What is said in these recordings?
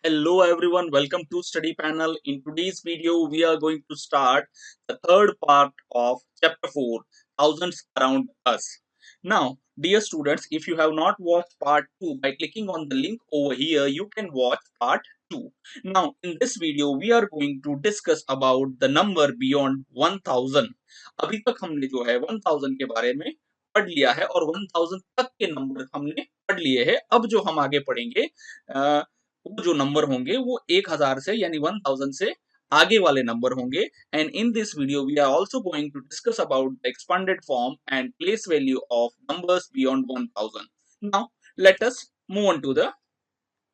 Hello everyone, welcome to study panel. In today's video, we are going to start the third part of chapter 4, Thousands Around Us. Now, dear students, if you have not watched part 2, by clicking on the link over here, you can watch part 2. Now, in this video, we are going to discuss about the number beyond 1000. अभी तक हमने जो है 1000 के बारे में पढ़ लिया है और 1000 तक के नंबर हमने पढ़ लिए हैं। अब जो हम आगे पढ़ेंगे वो जो नंबर होंगे वो 1000 से यानी 1000 से आगे वाले नंबर होंगे and in this video we are also going to discuss about the expanded form and place value of numbers beyond 1000. Now let us move on to the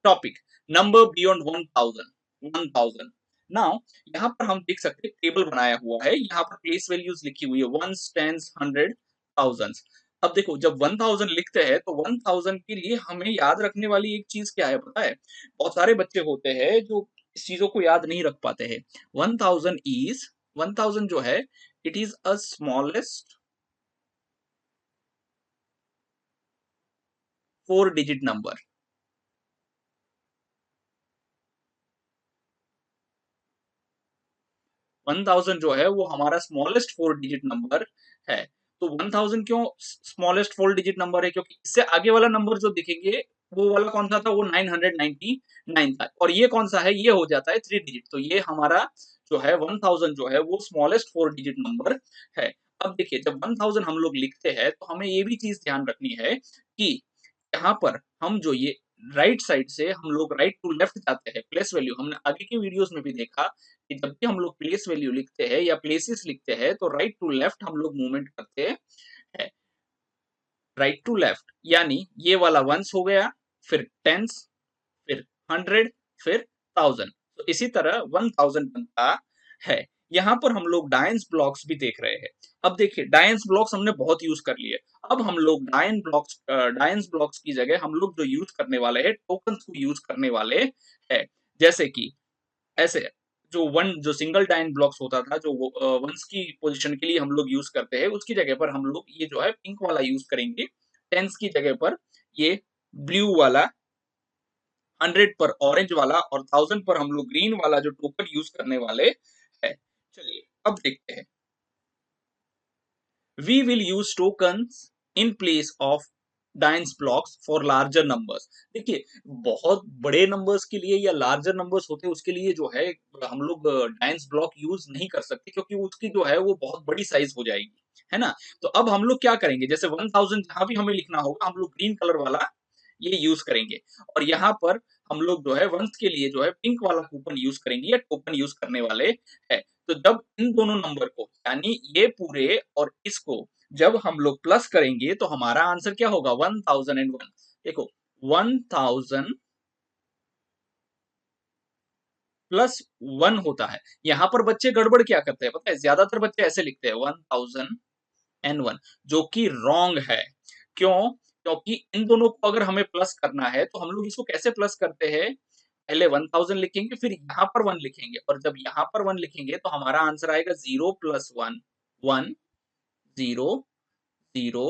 topic number beyond 1000. Now यहाँ पर हम देख सकते हैं table बनाया हुआ है, यहाँ पर प्लेस वैल्यूज लिखी हुई है वंस, टेंस, हंड्रेड, थाउजेंड्स. अब देखो जब 1000 लिखते हैं तो 1000 के लिए हमें याद रखने वाली एक चीज क्या है पता है? बहुत सारे बच्चे होते हैं जो इस चीजों को याद नहीं रख पाते हैं. 1000 जो है it is a smallest 4 digit number. 1000 जो है वो हमारा स्मॉलेस्ट 4 डिजिट नंबर है. तो 1000 क्यों स्मॉलेस्ट 4 डिजिट नंबर है? क्योंकि इससे आगे वाला नंबर जो दिखेंगे वो वाला कौन सा था? वो 999 था. और ये कौन सा है? ये हो जाता है 3 डिजिट. तो ये हमारा जो है 1000 जो है वो स्मॉलेस्ट 4 डिजिट नंबर है. अब देखिए जब 1000 हम लोग लिखते हैं तो हमें ये भी चीज ध्यान रखनी है कि यहाँ पर हम जो ये राइट साइड से हम लोग राइट टू लेफ्ट जाते हैं. प्लेस वैल्यू हमने आगे की वीडियोस में भी देखा कि जब भी हम लोग प्लेस वैल्यू लिखते हैं या प्लेसेस लिखते हैं तो राइट टू लेफ्ट हम लोग मूवमेंट करते हैं. राइट टू लेफ्ट यानी ये वाला वंस हो गया, फिर टेंस, फिर हंड्रेड, फिर थाउजेंड. तो इसी तरह 1000 बनता है. यहाँ पर हम लोग डायंस ब्लॉक्स भी देख रहे हैं. अब देखिए डायंस ब्लॉक्स हमने बहुत यूज कर लिए. अब हम लोग डायंस ब्लॉक्स की जगह हम लोग जो यूज करने वाले हैं टोकन्स को यूज करने वाले हैं. जैसे कि ऐसे जो सिंगल डायन ब्लॉक्स होता था जो वंस की पोजीशन के लिए हम लोग यूज करते हैं उसकी जगह पर हम लोग ये जो है पिंक वाला यूज करेंगे. टेंस की जगह पर ये ब्लू वाला, 100 पर ऑरेंज वाला और 1000 पर हम लोग ग्रीन वाला जो टोकन यूज करने वाले हैं. चलिए अब देखते हैं. We will use tokens in place of Dienes blocks for larger numbers. देखिए बहुत बड़े नंबर्स के लिए या लार्जर नंबर्स होते हैं उसके लिए जो है हम लोग डायंस ब्लॉक यूज नहीं कर सकते क्योंकि उसकी जो है वो बहुत बड़ी साइज हो जाएगी, है ना. तो अब हम लोग क्या करेंगे, जैसे 1000 जहां भी हमें लिखना होगा हम लोग ग्रीन कलर वाला ये यूज करेंगे और यहाँ पर हम लोग जो है वंस के लिए जो है पिंक वाला कूपन यूज करेंगे या टोकन यूज करने वाले हैं. तो जब इन दोनों नंबर को यानी ये पूरे और इसको जब हम लोग प्लस करेंगे तो हमारा आंसर क्या होगा? 1001. देखो 1000 +1 होता है. यहाँ पर बच्चे गड़बड़ क्या करते हैं पता है? ज्यादातर बच्चे ऐसे लिखते हैं 1001 जो कि रॉन्ग है. क्यों? क्योंकि इन दोनों को अगर हमें प्लस करना है तो हम लोग इसको कैसे प्लस करते हैं? पहले 1000 लिखेंगे फिर यहाँ पर 1 लिखेंगे और जब यहाँ पर 1 लिखेंगे तो हमारा आंसर आएगा 0 + 1 1 0 0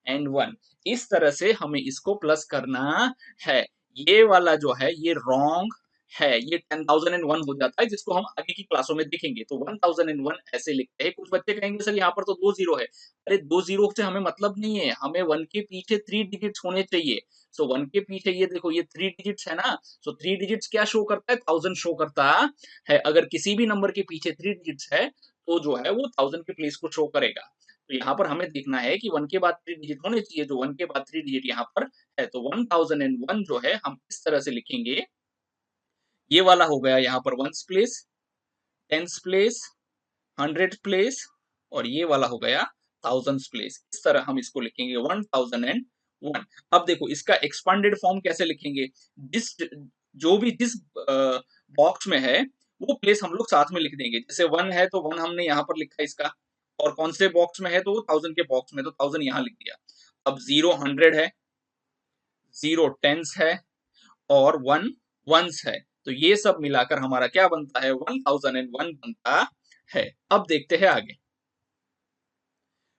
एंड 1. इस तरह से हमें इसको प्लस करना है. ये वाला जो है ये रॉन्ग है. ये 10,001 हो जाता है जिसको हम आगे की क्लासों में देखेंगे. तो 1001 ऐसे लिखते हैं. कुछ बच्चे कहेंगे सर यहाँ पर तो 2 जीरो है. अरे 2 जीरो से हमें मतलब नहीं है, हमें 1 के पीछे 3 डिजिट्स होने चाहिए. सो 1 के पीछे ये देखो ये 3 डिजिट्स है ना. सो 3 डिजिट्स क्या शो करता है? 1000 शो करता है. अगर किसी भी नंबर के पीछे 3 डिजिट्स है तो जो है वो 1000 के प्लेस को शो करेगा. तो यहाँ पर हमें देखना है कि 1 के बाद 3 डिजिट होने चाहिए. जो 1 के बाद 3 डिजिट यहाँ पर है तो 1001 जो है हम इस तरह से लिखेंगे. ये वाला हो गया यहाँ पर ones place, tens place, hundred place और ये वाला हो गया थाउजेंड्स प्लेस. इस तरह हम इसको लिखेंगे 1001. अब देखो इसका एक्सपांडेड फॉर्म कैसे लिखेंगे? जिस जो भी जिस बॉक्स में है वो प्लेस हम लोग साथ में लिख देंगे. जैसे 1 है तो 1 हमने यहाँ पर लिखा इसका और कौन से बॉक्स में है तो 1000 के बॉक्स में तो 1000 यहाँ लिख दिया. अब 0 100 है, 0 टेंस है और 1 वंस है. तो ये सब मिलाकर हमारा क्या बनता है? 1001 बनता है. अब देखते हैं आगे.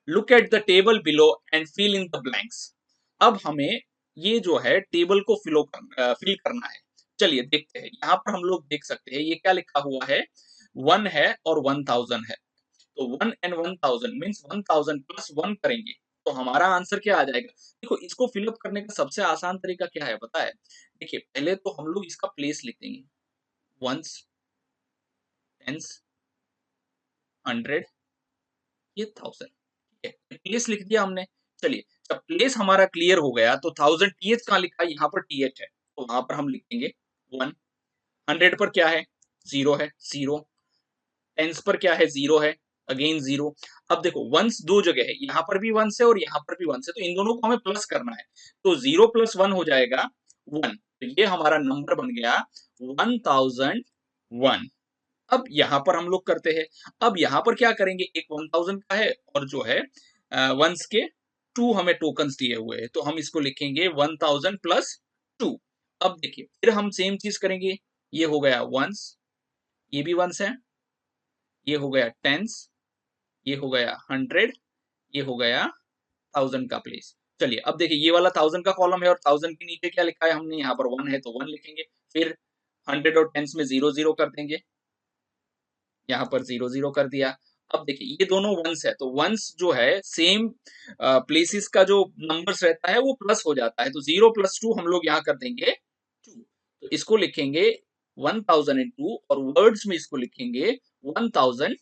Look at the table below and fill in the blanks. अब हमें ये जो है टेबल को फिल करना है. चलिए देखते हैं, यहाँ पर हम लोग देख सकते हैं ये क्या लिखा हुआ है, 1 है और 1000 है। तो 1 एंड 1000 मीन्स 1000 प्लस 1 करेंगे तो हमारा आंसर क्या आ जाएगा? देखो इसको फिलअप करने का सबसे आसान तरीका क्या है पता है? देखिए पहले तो हम लोग इसका प्लेस लिख देंगे, वंस, टेंस, 100, ये 1000, ठीक है? प्लेस लिख दिया हमने। चलिए जब प्लेस हमारा क्लियर हो गया तो 1000 टीएच कहाँ लिखा है? यहाँ पर टीएच है, तो वहां पर हम लिखेंगे 1। 100 पर क्या है? 0 है, 0। टेंस पर क्या है? 0 है, अगेन 0। अब देखो वंस दो जगह है, यहाँ पर भी वंस है और यहाँ पर भी वंस है, तो इन दोनों को हमें प्लस करना है। तो 0 प्लस 1 हो जाएगा 1, तो ये हमारा नंबर बन गया 1001। अब यहाँ पर हम लोग करते हैं, अब यहाँ पर क्या करेंगे, एक 1000 का है और जो है वंस के 2 हमें टोकन्स दिए हुए हैं, तो हम इसको लिखेंगे 1000 प्लस 2। अब देखिए फिर हम सेम चीज करेंगे, ये हो गया वंस, ये भी वंस है, ये हो गया टेंस, ये हो गया 100, ये हो गया 1000 का प्लेस। चलिए अब देखिए ये वाला 1000 का कॉलम है और 1000 के नीचे क्या लिखा है हमने, यहाँ पर 1 है तो 1 लिखेंगे। फिर 100 और टेंस में 0 0 कर देंगे, यहाँ पर 0 0 कर दिया। अब देखिए ये दोनों वंस है, तो वंस जो है सेम प्लेसेस का जो नंबर्स रहता है वो प्लस हो जाता है, तो 0 प्लस 2 हम लोग यहाँ कर देंगे 2। तो इसको लिखेंगे 1002 और वर्ड्स में इसको लिखेंगे 1002।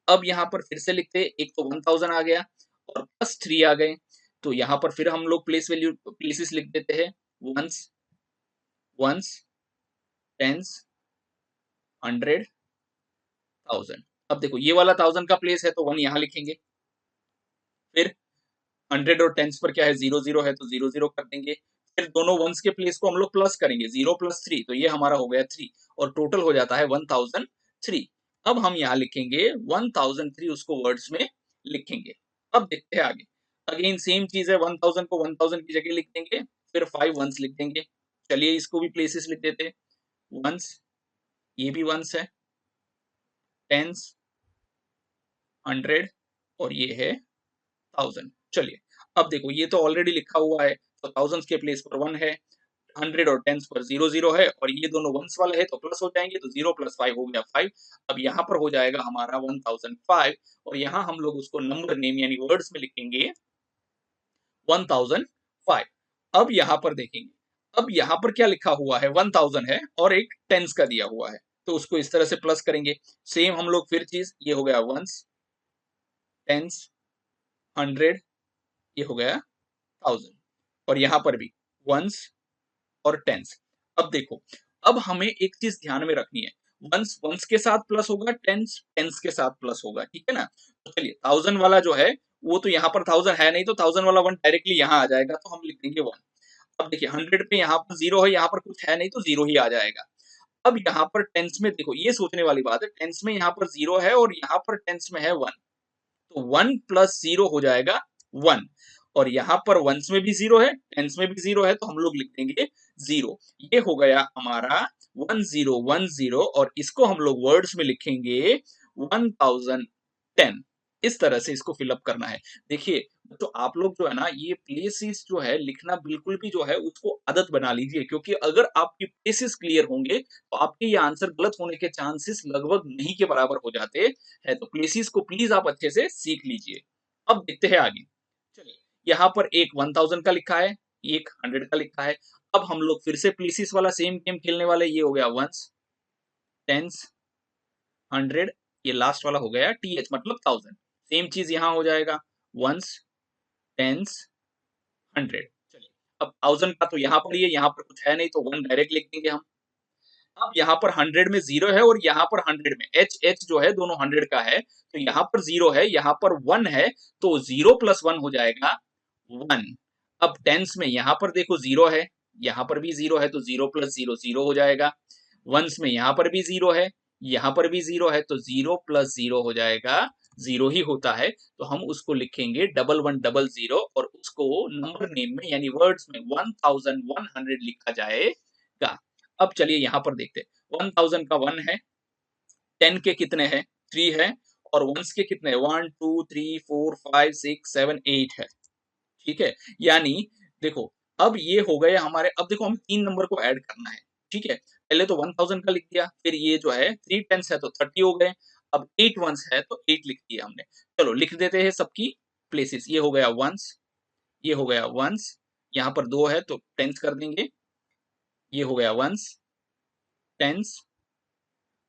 अब यहाँ पर फिर से लिखते हैं, एक तो 1000 आ गया और प्लस 3 आ गए, तो यहाँ पर फिर हम लोग प्लेस वैल्यू प्लेसेस लिख देते हैं, वंस, वंस, टेंस, 100, 1000। अब देखो ये वाला 1000 का प्लेस है तो 1 यहाँ लिखेंगे। फिर 100 और टेंस पर क्या है, 0 0 है तो 0 0 कर देंगे। फिर दोनों वंस के प्लेस को हम लोग प्लस करेंगे, 0 प्लस 3 तो ये हमारा हो गया 3 और टोटल हो जाता है 1003। अब हम यहाँ लिखेंगे 1003, उसको वर्ड्स में लिखेंगे। अब देखते हैं आगे, अगेन सेम चीज है, 1000 को 1000 की जगह लिख देंगे, फिर 5 वंस लिख देंगे। चलिए इसको भी प्लेसेस लिख देते हैं, वंस, ये भी वंस है, टेंस, 100 और ये है 1000। चलिए अब देखो ये तो ऑलरेडी लिखा हुआ है, तो थाउजेंड्स के प्लेस पर 1 है, 100 और टेंस पर 0 0 है और ये दोनों वंस वाले है तो प्लस हो जाएंगे, तो 0 प्लस 5 हो गया 5। अब यहाँ पर हो जाएगा हमारा 1005 और यहाँ हम लोग उसको नंबर नेम यानी वर्ड्स में लिखेंगे 1005। अब यहाँ पर देखेंगे, अब यहाँ पर क्या लिखा हुआ है, 1000 है और एक टेंस का दिया हुआ है, तो उसको इस तरह से प्लस करेंगे। सेम हम लोग फिर चीज, ये हो गया वंस, टेंस, 100, ये हो गया 1000 और यहाँ पर भी वंस और टेंस। अब देखो, अब हमें एक चीज ध्यान में रखनी है, वंस वंस के साथ प्लस होगा, टेंस टेंस के साथ प्लस होगा, ठीक है ना? तो चलिए 1000 वाला जो है वो तो यहाँ पर 1000 है नहीं, तो 1000 वाला 1 डायरेक्टली यहाँ आ जाएगा, तो हम लिख देंगे 1। अब देखिए 100 पे यहाँ पर 0 है, यहाँ पर कुछ है नहीं तो 0 ही आ जाएगा। अब यहाँ पर टेंस में देखो ये सोचने वाली बात है, टेंस में यहाँ पर 0 है और यहाँ पर टेंस में है 1, तो 1 प्लस 0 हो जाएगा 1 और यहाँ पर वंस में भी 0 है, टेंस में भी 0 है, तो हम लोग लिख देंगे 0। ये हो गया हमारा 1010 और इसको हम लोग वर्ड्स में लिखेंगे 1010। इस तरह से इसको फिलअप करना है। देखिए तो आप लोग जो है ना, ये प्लेसेस जो है लिखना बिल्कुल भी जो है उसको आदत बना लीजिए, क्योंकि अगर आपकी प्लेसेस क्लियर होंगे तो आपके ये आंसर गलत होने के चांसेस लगभग नहीं के बराबर हो जाते हैं। तो प्लेसेस को प्लीज आप अच्छे से सीख लीजिए। अब देखते हैं आगे। चलिए यहाँ पर एक 1000 का लिखा है, एक 100 का लिखा है। अब हम लोग फिर से प्लेसेस वाला सेम गेम खेलने वाले, ये हो गया वंस, टेंस, 100, ये लास्ट वाला हो गया टीएच मतलब 1000। सेम चीज यहाँ हो जाएगा, वंस, टेंस, 100। चलिए अब 1000 का तो यहाँ पर ही है, यहाँ पर कुछ है नहीं तो 1 डायरेक्ट लिख देंगे हम। अब यहाँ पर 100 में 0 है और यहाँ पर 100 में एच एच जो है दोनों 100 का है, तो यहाँ पर 0 है, यहाँ पर 1 है, तो 0 प्लस 1 हो जाएगा 1। अब टेंस में यहाँ पर देखो 0 है, यहाँ पर भी 0 है, तो 0 प्लस 0 0 हो जाएगा। वंस में यहाँ पर भी 0 है, यहाँ पर भी 0 है, तो 0 प्लस 0 हो जाएगा 0 ही होता है, तो हम उसको लिखेंगे 1100 और उसको नंबर नेम में यानी वर्ड्स में 1100 लिखा जाएगा। अब चलिए यहाँ पर देखते हैं, 1000 का 1 है, 10 के कितने हैं, 3 है और वंस के कितने हैं, 1 2 3 4 5 6 7 8 है, ठीक है? यानी देखो अब ये हो गए हमारे, अब देखो हमें 3 नंबर को ऐड करना है, ठीक है? पहले तो 1000 का लिख दिया, फिर ये जो है 3 टेंस है तो 30 हो गए, अब 8 वन्स है तो 8 लिख दिया हमने। चलो लिख देते हैं सबकी प्लेसेस, ये हो गया वन्स, ये हो गया वन्स, यहाँ पर 2 है तो टेंस कर देंगे, ये हो गया वन्स, टेंस,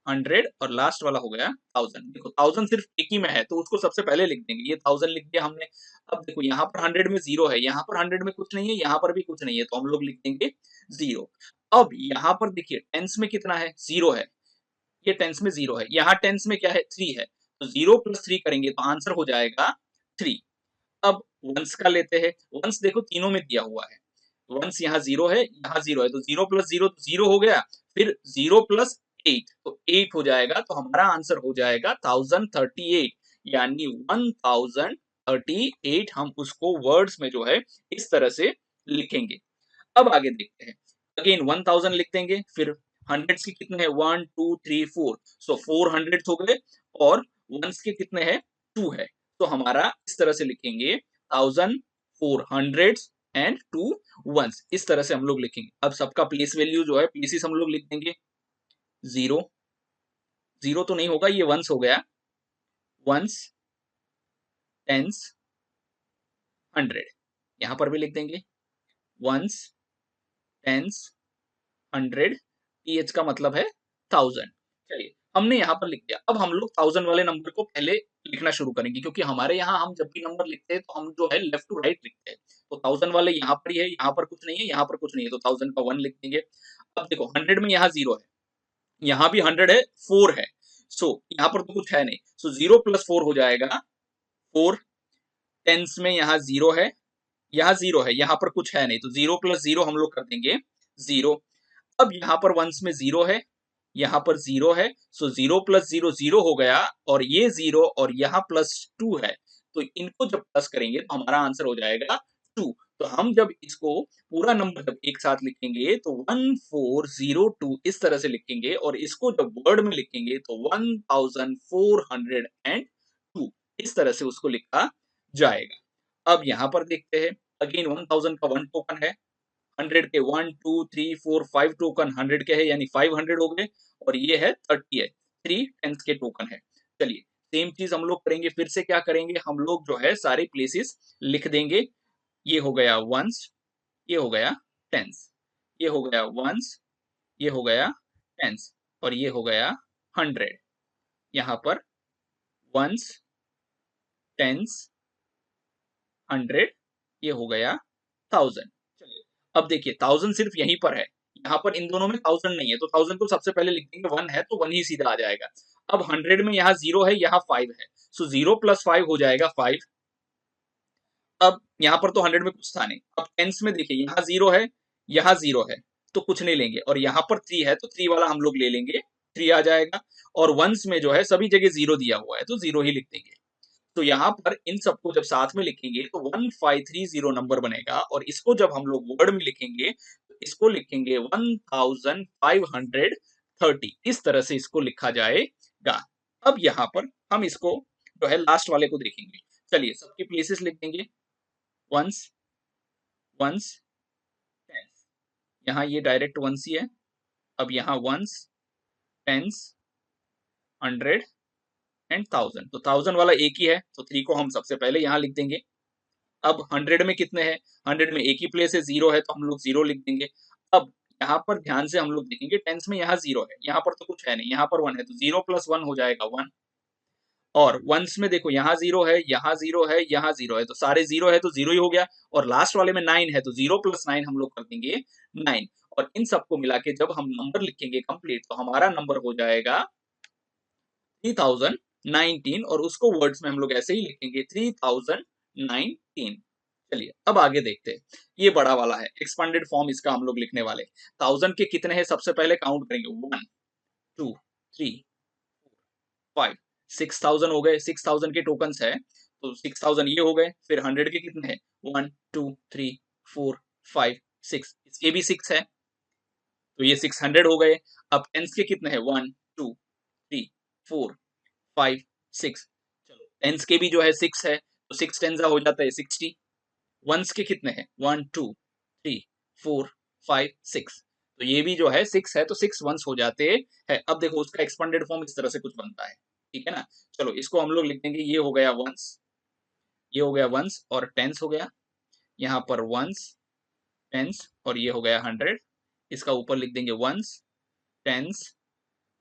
100 और लास्ट वाला हो गया 1000। देखो 1000 सिर्फ एक ही में है तो उसको सबसे पहले लिख देंगे, ये 1000 लिख दिया हमने। अब देखो यहाँ पर 100 में 0 है, यहाँ पर 100 में कुछ नहीं है, यहाँ पर भी कुछ नहीं है, तो हम लोग लिख देंगे 0। अब यहाँ पर देखिए टेंस में कितना है, 0 है, ये टेंस में 0 है, यहाँ टेंस में क्या है, 3 है, तो 0 प्लस 3 करेंगे तो आंसर हो जाएगा 3। अब वंस का लेते हैं, वंस देखो तीनों में दिया हुआ है, वंस यहाँ 0 है, यहाँ 0 है, तो 0 प्लस 0 तो 0 हो गया, फिर 0 प्लस 8 तो 8 हो जाएगा, तो हमारा आंसर हो जाएगा 1038, यानी 1038 हम उसको वर्ड्स में जो है इस तरह से लिखेंगे। अब आगे देखते हैं, अगेन 1000 लिख देंगे, फिर हंड्रेड्स के कितने हैं, 1 2 3 4, सो 400 हो गए, और वंस के कितने हैं, 2 है, तो हमारा इस तरह से लिखेंगे 1400 एंड 2 वंस, इस तरह से हम लोग लिखेंगे। अब सबका प्लेस वैल्यू जो है, प्लेसेस हम लोग लिख देंगे, 0 0 तो नहीं होगा, ये वंस हो गया, वंस, टेंस, 100, यहां पर भी लिख देंगे वंस, टेंस, 100, टीएच का मतलब है 1000। चलिए हमने यहाँ पर लिख दिया, अब हम लोग 1000 वाले नंबर को पहले लिखना शुरू करेंगे, क्योंकि हमारे यहाँ हम जब भी नंबर लिखते हैं तो हम जो है लेफ्ट टू राइट लिखते हैं, तो 1000 वाले यहाँ पर ही है, यहाँ पर कुछ नहीं है, यहाँ पर कुछ नहीं है, तो 1000 का 1 लिख देंगे। अब देखो 100 में यहाँ 0 है, यहाँ भी 100 है, 4 है, सो यहाँ पर तो कुछ है नहीं, सो 0 प्लस 4 हो जाएगा 4। टेंस में यहाँ 0 है, यहाँ 0 है, यहाँ पर कुछ है नहीं, तो 0 प्लस 0 हम लोग कर देंगे 0। अब यहाँ पर वंस में 0 है, यहाँ पर 0 है, सो 0 प्लस 0 0 हो गया, और ये 0 और यहाँ प्लस 2 है, तो इनको जब प्लस करेंगे तो हमारा आंसर हो जाएगा 2। तो हम जब इसको पूरा नंबर जब एक साथ लिखेंगे तो 1402 इस तरह से लिखेंगे, और इसको जब वर्ड में लिखेंगे तो 1402 इस तरह से उसको लिखा जाएगा। अब यहाँ पर देखते हैं, अगेन 1000 का 1 टोकन है, 100 के 1 2 3 4 5 टोकन 100 के है, यानी 500 हो गए, और ये है 30 है, 3 टेंथ के टोकन है। चलिए सेम चीज हम लोग करेंगे, फिर से क्या करेंगे, हम लोग जो है सारे प्लेसेस लिख देंगे, ये हो गया वंस, ये हो गया टेंस, ये हो गया वंस, ये हो गया टेंस, और ये हो गया 100, यहाँ पर वंस, टेंस, 100, ये हो गया 1000। चलिए अब देखिए 1000 सिर्फ यहीं पर है, यहाँ पर इन दोनों में 1000 नहीं है, तो 1000 को सबसे पहले लिख देंगे, 1 है तो 1 ही सीधा आ जाएगा। अब 100 में यहाँ 0 है, यहाँ 5 है, सो 0 प्लस 5 हो जाएगा 5। अब यहाँ पर तो 100 में कुछ था नहीं, अब टेंस में देखिए यहाँ 0 है, यहाँ 0 है, तो कुछ नहीं लेंगे, और यहाँ पर 3 है तो 3 वाला हम लोग ले लेंगे, 3 आ जाएगा, और वंस में जो है सभी जगह 0 दिया हुआ है तो 0 ही लिख देंगे। तो यहाँ पर इन सबको जब साथ में लिखेंगे तो 1530 नंबर बनेगा, और इसको जब हम लोग वर्ड में लिखेंगे तो इसको लिखेंगे 1530, इस तरह से इसको लिखा जाएगा। अब यहाँ पर हम इसको जो है लास्ट वाले को देखेंगे, चलिए सबके प्लेसेस लिख देंगे, वंस, वंस, टेंस, यहाँ ये डायरेक्ट वंस ही है, अब यहाँ वंस, टेंस, 100 एंड 1000, तो 1000 वाला एक ही है, तो 3 को हम सबसे पहले यहाँ लिख देंगे। अब 100 में कितने हैं, 100 में एक ही प्लेस है, 0 है, तो हम लोग 0 लिख देंगे। अब यहाँ पर ध्यान से हम लोग देखेंगे, टेंस में यहाँ 0 है, यहाँ पर तो कुछ है नहीं, यहाँ पर 1 है, तो 0 प्लस 1 हो जाएगा 1, और वंस में देखो यहाँ 0 है, यहाँ 0 है, यहाँ 0 है, तो सारे 0 है तो 0 ही हो गया, और लास्ट वाले में 9 है तो 0 प्लस 9 हम लोग कर देंगे 9, और इन सबको मिला के जब हम नंबर लिखेंगे कंप्लीट तो हमारा नंबर हो जाएगा 3019, और उसको वर्ड्स में हम लोग ऐसे ही लिखेंगे 3019। चलिए अब आगे देखते हैं, ये बड़ा वाला है एक्सपांडेड फॉर्म, इसका हम लोग लिखने वाले, 1000 के कितने हैं सबसे पहले काउंट करेंगे, 1 2 3 5, 6000 हो गए, 6000 के टोकन्स है, तो 6000 ये हो गए, फिर 100 के कितने हैं, 1 2 3 4 5 6, इसके भी 6 है, तो ये 600 हो गए। अब टेंस के कितने हैं, 1 2 3 4 5 6, चलो टेंस के भी जो है 6 है, तो 6 टेंस हो जाता है 60। वंस के कितने हैं, 1 2 3 4 5 6। तो ये भी जो है 6 है, तो 6 वंस हो जाते हैं। अब देखो उसका एक्सपेंडेड फॉर्म इस तरह से कुछ बनता है, ठीक है ना? चलो इसको हम लोग लिख देंगे, ये हो गया वंस, ये हो गया वंस और टेंस हो गया। यहाँ पर वंस, टेंस और ये हो गया 100। इसका ऊपर लिख देंगे वंस, टेंस,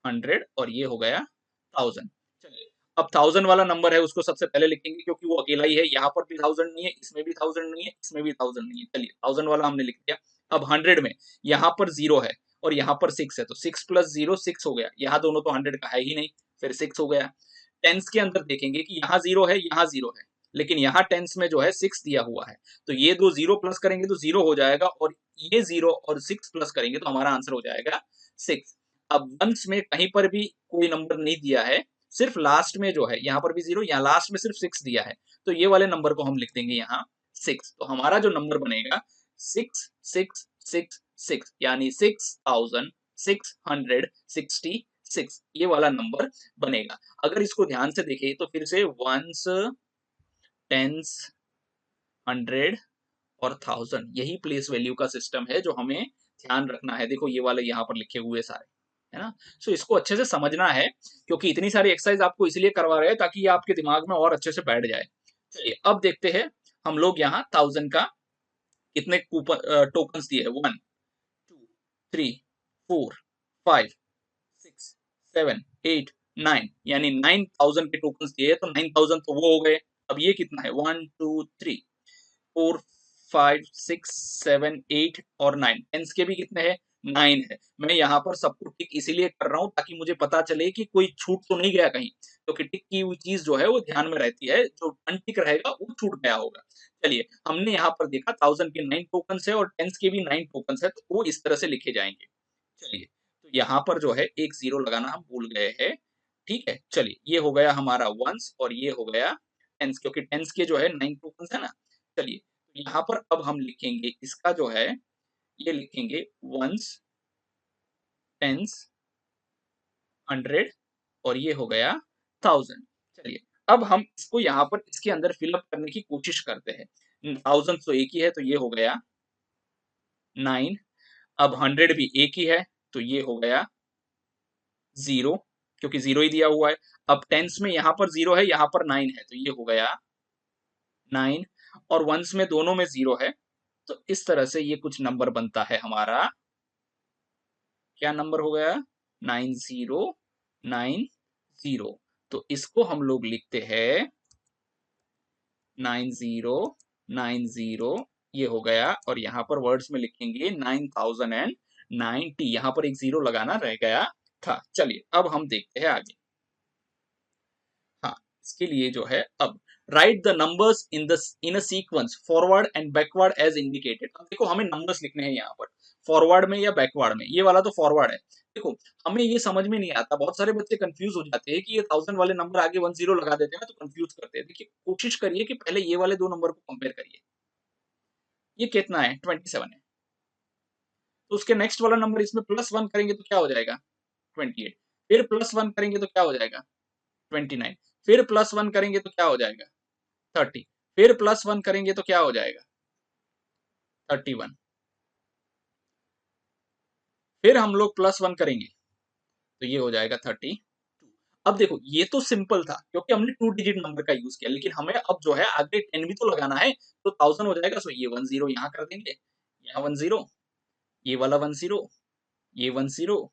100 और ये हो गया 1000। चलिए अब 1000 वाला नंबर है उसको सबसे पहले लिखेंगे क्योंकि वो अकेला ही है। यहाँ पर भी 1000 नहीं है, इसमें भी 1000 नहीं है, इसमें भी 1000 नहीं है। चलिए 1000 वाला हमने लिख दिया। अब 100 में यहाँ पर 0 है और यहाँ पर 6 है, तो 6 प्लस 0 6 हो गया। यहाँ दोनों तो 100 का है ही नहीं, फिर 6 हो गया। टेंस के अंदर देखेंगे कि यहाँ 0 है, यहाँ 0 है, लेकिन यहाँ टेंस में जो है 6 दिया हुआ है, तो ये दो 0 प्लस करेंगे तो 0 हो जाएगा और ये 0 और 6 प्लस करेंगे तो हमारा आंसर हो जाएगा 6। अब वंस में कहीं पर भी कोई नंबर नहीं दिया है, सिर्फ लास्ट में जो है, यहाँ पर भी 0, यहाँ लास्ट में सिर्फ 6 दिया है, तो ये वाले नंबर को हम लिख देंगे यहाँ 6। तो हमारा जो नंबर बनेगा 6666, यानी 6666, ये वाला नंबर बनेगा। अगर इसको ध्यान से देखें तो फिर से वंस, टेंस, 100 और 1000, यही प्लेस वैल्यू का सिस्टम है जो हमें ध्यान रखना है। देखो ये वाले यहाँ पर लिखे हुए सारे, है ना? सो इसको अच्छे से समझना है क्योंकि इतनी सारी एक्सरसाइज आपको इसलिए करवा रहे हैं ताकि ये आपके दिमाग में और अच्छे से बैठ जाए। चलिए अब देखते हैं हम लोग यहाँ 1000 का कितने कूपन टोकन्स दिए हैं। 1 2 3 4 5 6 7 8 9, यानी 9000 के टोकन्स दिए, तो 9000 तो वो हो गए। अब ये कितना है, 1 2 3 4 5 6 7 8 और 9, टेंस के भी कितने हैं, 9 है। मैं यहाँ पर सबको टिक इसीलिए कर रहा हूँ ताकि मुझे पता चले कि कोई छूट तो नहीं गया कहीं, क्योंकि टिक की हुई चीज जो है वो ध्यान में रहती है, जो अनटिक रहेगा वो छूट गया होगा। चलिए हमने यहाँ पर देखा 1000 के 9 टोकन्स है और टेंस के भी 9 टोकन्स है, तो वो इस तरह से लिखे जाएंगे। चलिए तो यहाँ पर जो है एक जीरो लगाना हम भूल गए हैं, ठीक है? चलिए ये हो गया हमारा वंस और ये हो गया टेंस, क्योंकि टेंस के जो है 9 टोकन्स है ना। चलिए यहाँ पर अब हम लिखेंगे इसका जो है, ये लिखेंगे वंस, टेंस, 100 और ये हो गया 1000। चलिए अब हम इसको यहाँ पर इसके अंदर फिलअप करने की कोशिश करते हैं। 1000 तो एक ही है, तो ये हो गया 9। अब 100 भी एक ही है, तो ये हो गया 0, क्योंकि 0 ही दिया हुआ है। अब टेंस में यहाँ पर 0 है, यहाँ पर 9 है, तो ये हो गया 9 और वंस में दोनों में 0 है, तो इस तरह से ये कुछ नंबर बनता है हमारा। क्या नंबर हो गया, 9090। तो इसको हम लोग लिखते हैं 9090, ये हो गया और यहाँ पर वर्ड्स में लिखेंगे 9090। यहाँ पर एक 0 लगाना रह गया था। चलिए अब हम देखते हैं आगे। हाँ, इसके लिए जो है अब write the numbers in a sequence forward and backward as indicated. अब देखो हमें नंबर्स लिखने हैं यहाँ पर, फॉरवर्ड में या बैकवर्ड में। ये वाला तो फॉरवर्ड है। देखो हमें ये समझ में नहीं आता, बहुत सारे बच्चे कंफ्यूज हो जाते हैं कि ये 1000 वाले नंबर आगे 10 लगा देते हैं ना, तो कंफ्यूज करते हैं। देखिए कोशिश करिए कि पहले ये वाले दो नंबर को कंपेयर करिए। ये कितना है, 27 है, तो उसके नेक्स्ट वाला नंबर इसमें +1 करेंगे तो क्या हो जाएगा, 28। फिर +1 करेंगे तो क्या हो जाएगा, 29। फिर +1 करेंगे तो क्या हो जाएगा, 30। फिर +1 करेंगे तो क्या हो जाएगा, 31। फिर हम लोग +1 करेंगे तो ये हो जाएगा 32। अब देखो ये तो सिंपल था क्योंकि हमने 2 डिजिट नंबर का यूज किया, लेकिन हमें अब जो है आगे 10 भी तो लगाना है, तो 1000 हो जाएगा। सो ये 10 यहाँ कर देंगे, यहाँ 10, ये वाला 10, ये 10,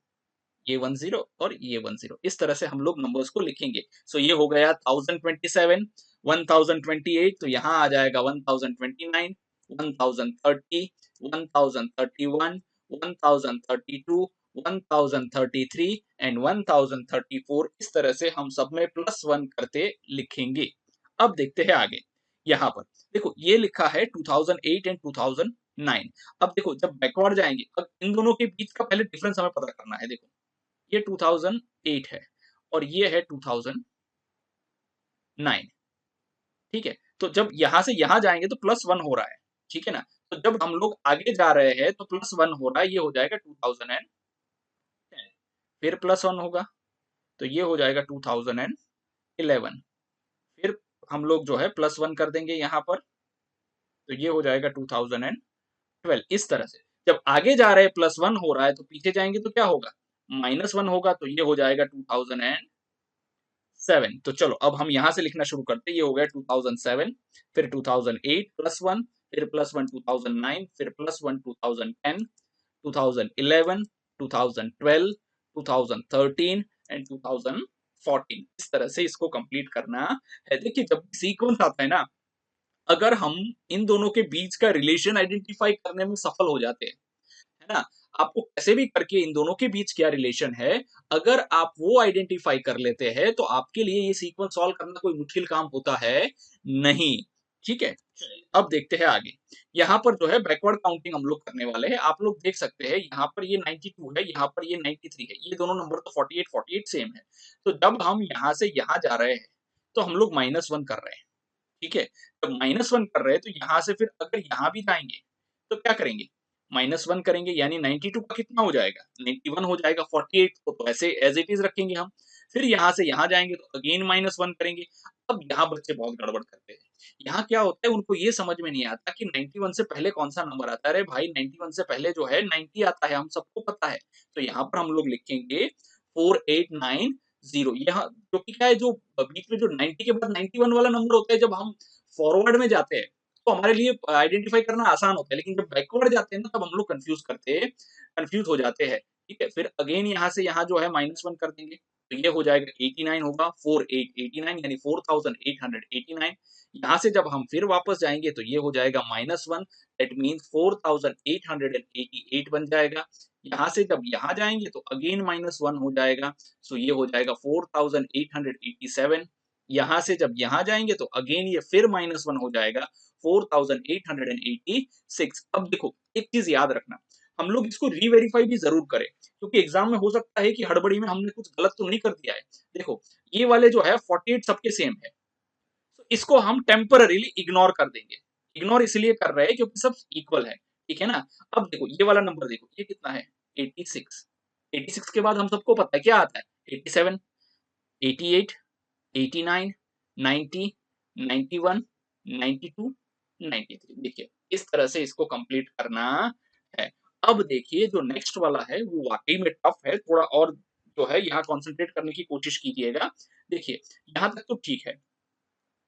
ये 10 और ये 10। इस तरह से हम लोग नंबर्स को लिखेंगे। सो ये हो गया 1027, 1028, तो यहाँ आ जाएगा 1029, 1030, 1031, 1032, 1033 एंड 1034। इस तरह से हम सब में +1 करते लिखेंगे। अब देखते हैं आगे। यहाँ पर देखो ये लिखा है 2008 एंड 2009। अब देखो जब बैकवर्ड जाएंगे, अब इन दोनों के बीच का पहले डिफरेंस हमें पता करना है। देखो ये 2008 है और ये है 2009, ठीक है? तो जब यहाँ से यहाँ जाएंगे तो +1 हो रहा है, ठीक है ना? तो जब हम लोग आगे जा रहे हैं तो +1 हो रहा है, ये हो जाएगा 2010। फिर +1 होगा तो ये हो जाएगा 2011। फिर हम लोग जो है +1 कर देंगे यहाँ पर, तो ये हो जाएगा 2012। 12 इस तरह से। जब आगे जा रहे हैं +1 हो रहा है तो पीछे जाएंगे तो क्या होगा, -1 होगा, तो ये हो जाएगा 2007। तो चलो अब हम यहां से लिखना शुरू करते हैं। ये हो गया 2007, फिर 2008 +1, फिर +1 2009, फिर +1 2010, 2011, 2012, 2013 एंड 2014। इस तरह से इसको कंप्लीट करना है। देखिए जब सीक्वेंस आता है ना, अगर हम इन दोनों के बीच का रिलेशन आइडेंटिफाई करने में सफल हो जाते हैं, है ना, आपको कैसे भी करके इन दोनों के बीच क्या रिलेशन है, अगर आप वो आइडेंटिफाई कर लेते हैं तो आपके लिए ये सीक्वेंस सॉल्व करना कोई मुश्किल काम होता है नहीं। ठीक है, अब देखते हैं आगे। यहाँ पर जो है बैकवर्ड काउंटिंग हम लोग करने वाले हैं। आप लोग देख सकते हैं यहाँ पर ये 92 है, यहाँ पर ये 93 है, ये दोनों नंबर तो 48 48 सेम है। तो जब हम यहाँ से यहाँ जा रहे हैं तो हम लोग -1 कर रहे हैं। ठीक है, जब -1 कर रहे हैं तो यहाँ से फिर अगर यहाँ भी जाएंगे तो क्या करेंगे, -1 करेंगे, यानी 92 का कितना हो जाएगा, 91 हो जाएगा। 48 को तो ऐसे एज इट इज रखेंगे हम। फिर यहाँ से यहाँ जाएंगे तो अगेन -1 करेंगे। अब यहाँ बच्चे बहुत गड़बड़ करते हैं। यहाँ क्या होता है, उनको ये समझ में नहीं आता कि 91 से पहले कौन सा नंबर आता है। अरे भाई 91 से पहले जो है 90 आता है, हम सबको पता है। तो यहाँ पर हम लोग लिखेंगे 4890। यहाँ क्योंकि क्या है, जो बीच में जो 90 के बाद 91 वाला नंबर होता है, जब हम फॉरवर्ड में जाते हैं तो हमारे लिए आइडेंटिफाई करना आसान होता है, लेकिन जब बैकवर्ड जाते हैं ना तब हम लोग कंफ्यूज हो जाते हैं। ठीक है, फिर अगेन यहाँ से यहाँ जो है -1 कर देंगे तो ये हो जाएगा 89 होगा, 4889 यानी 4889। यहाँ से जब हम फिर वापस जाएंगे तो ये हो जाएगा -1, दैट मीन्स 4888 बन जाएगा। यहाँ से जब यहाँ जाएंगे तो अगेन -1 हो जाएगा, सो ये हो जाएगा 4887। यहाँ से जब यहाँ जाएंगे तो अगेन ये फिर -1 हो जाएगा, 4886। अब देखो एक चीज याद रखना, हम लोग इसको रीवेरीफाई भी जरूर करें, क्योंकि एग्जाम में हो सकता है कि हड़बड़ी में हमने कुछ गलत तो नहीं कर दिया है। देखो ये वाले जो है 48 सबके सेम है, तो इसको हम टेम्पररीली इग्नोर कर देंगे। इग्नोर इसलिए कर रहे हैं क्योंकि सब इक्वल है। ठीक है ना। अब देखो ये वाला नंबर देखो, ये कितना है, 86। 86 के बाद हम सबको पता है क्या आता है, 87, 88, 89, 90, 91, 92, 93। देखिए इस तरह से इसको कंप्लीट करना है। अब देखिए जो नेक्स्ट वाला है वो वाकई में टफ है थोड़ा, और जो है यहाँ कंसंट्रेट करने की कोशिश कीजिएगा। देखिए यहाँ तक तो ठीक है,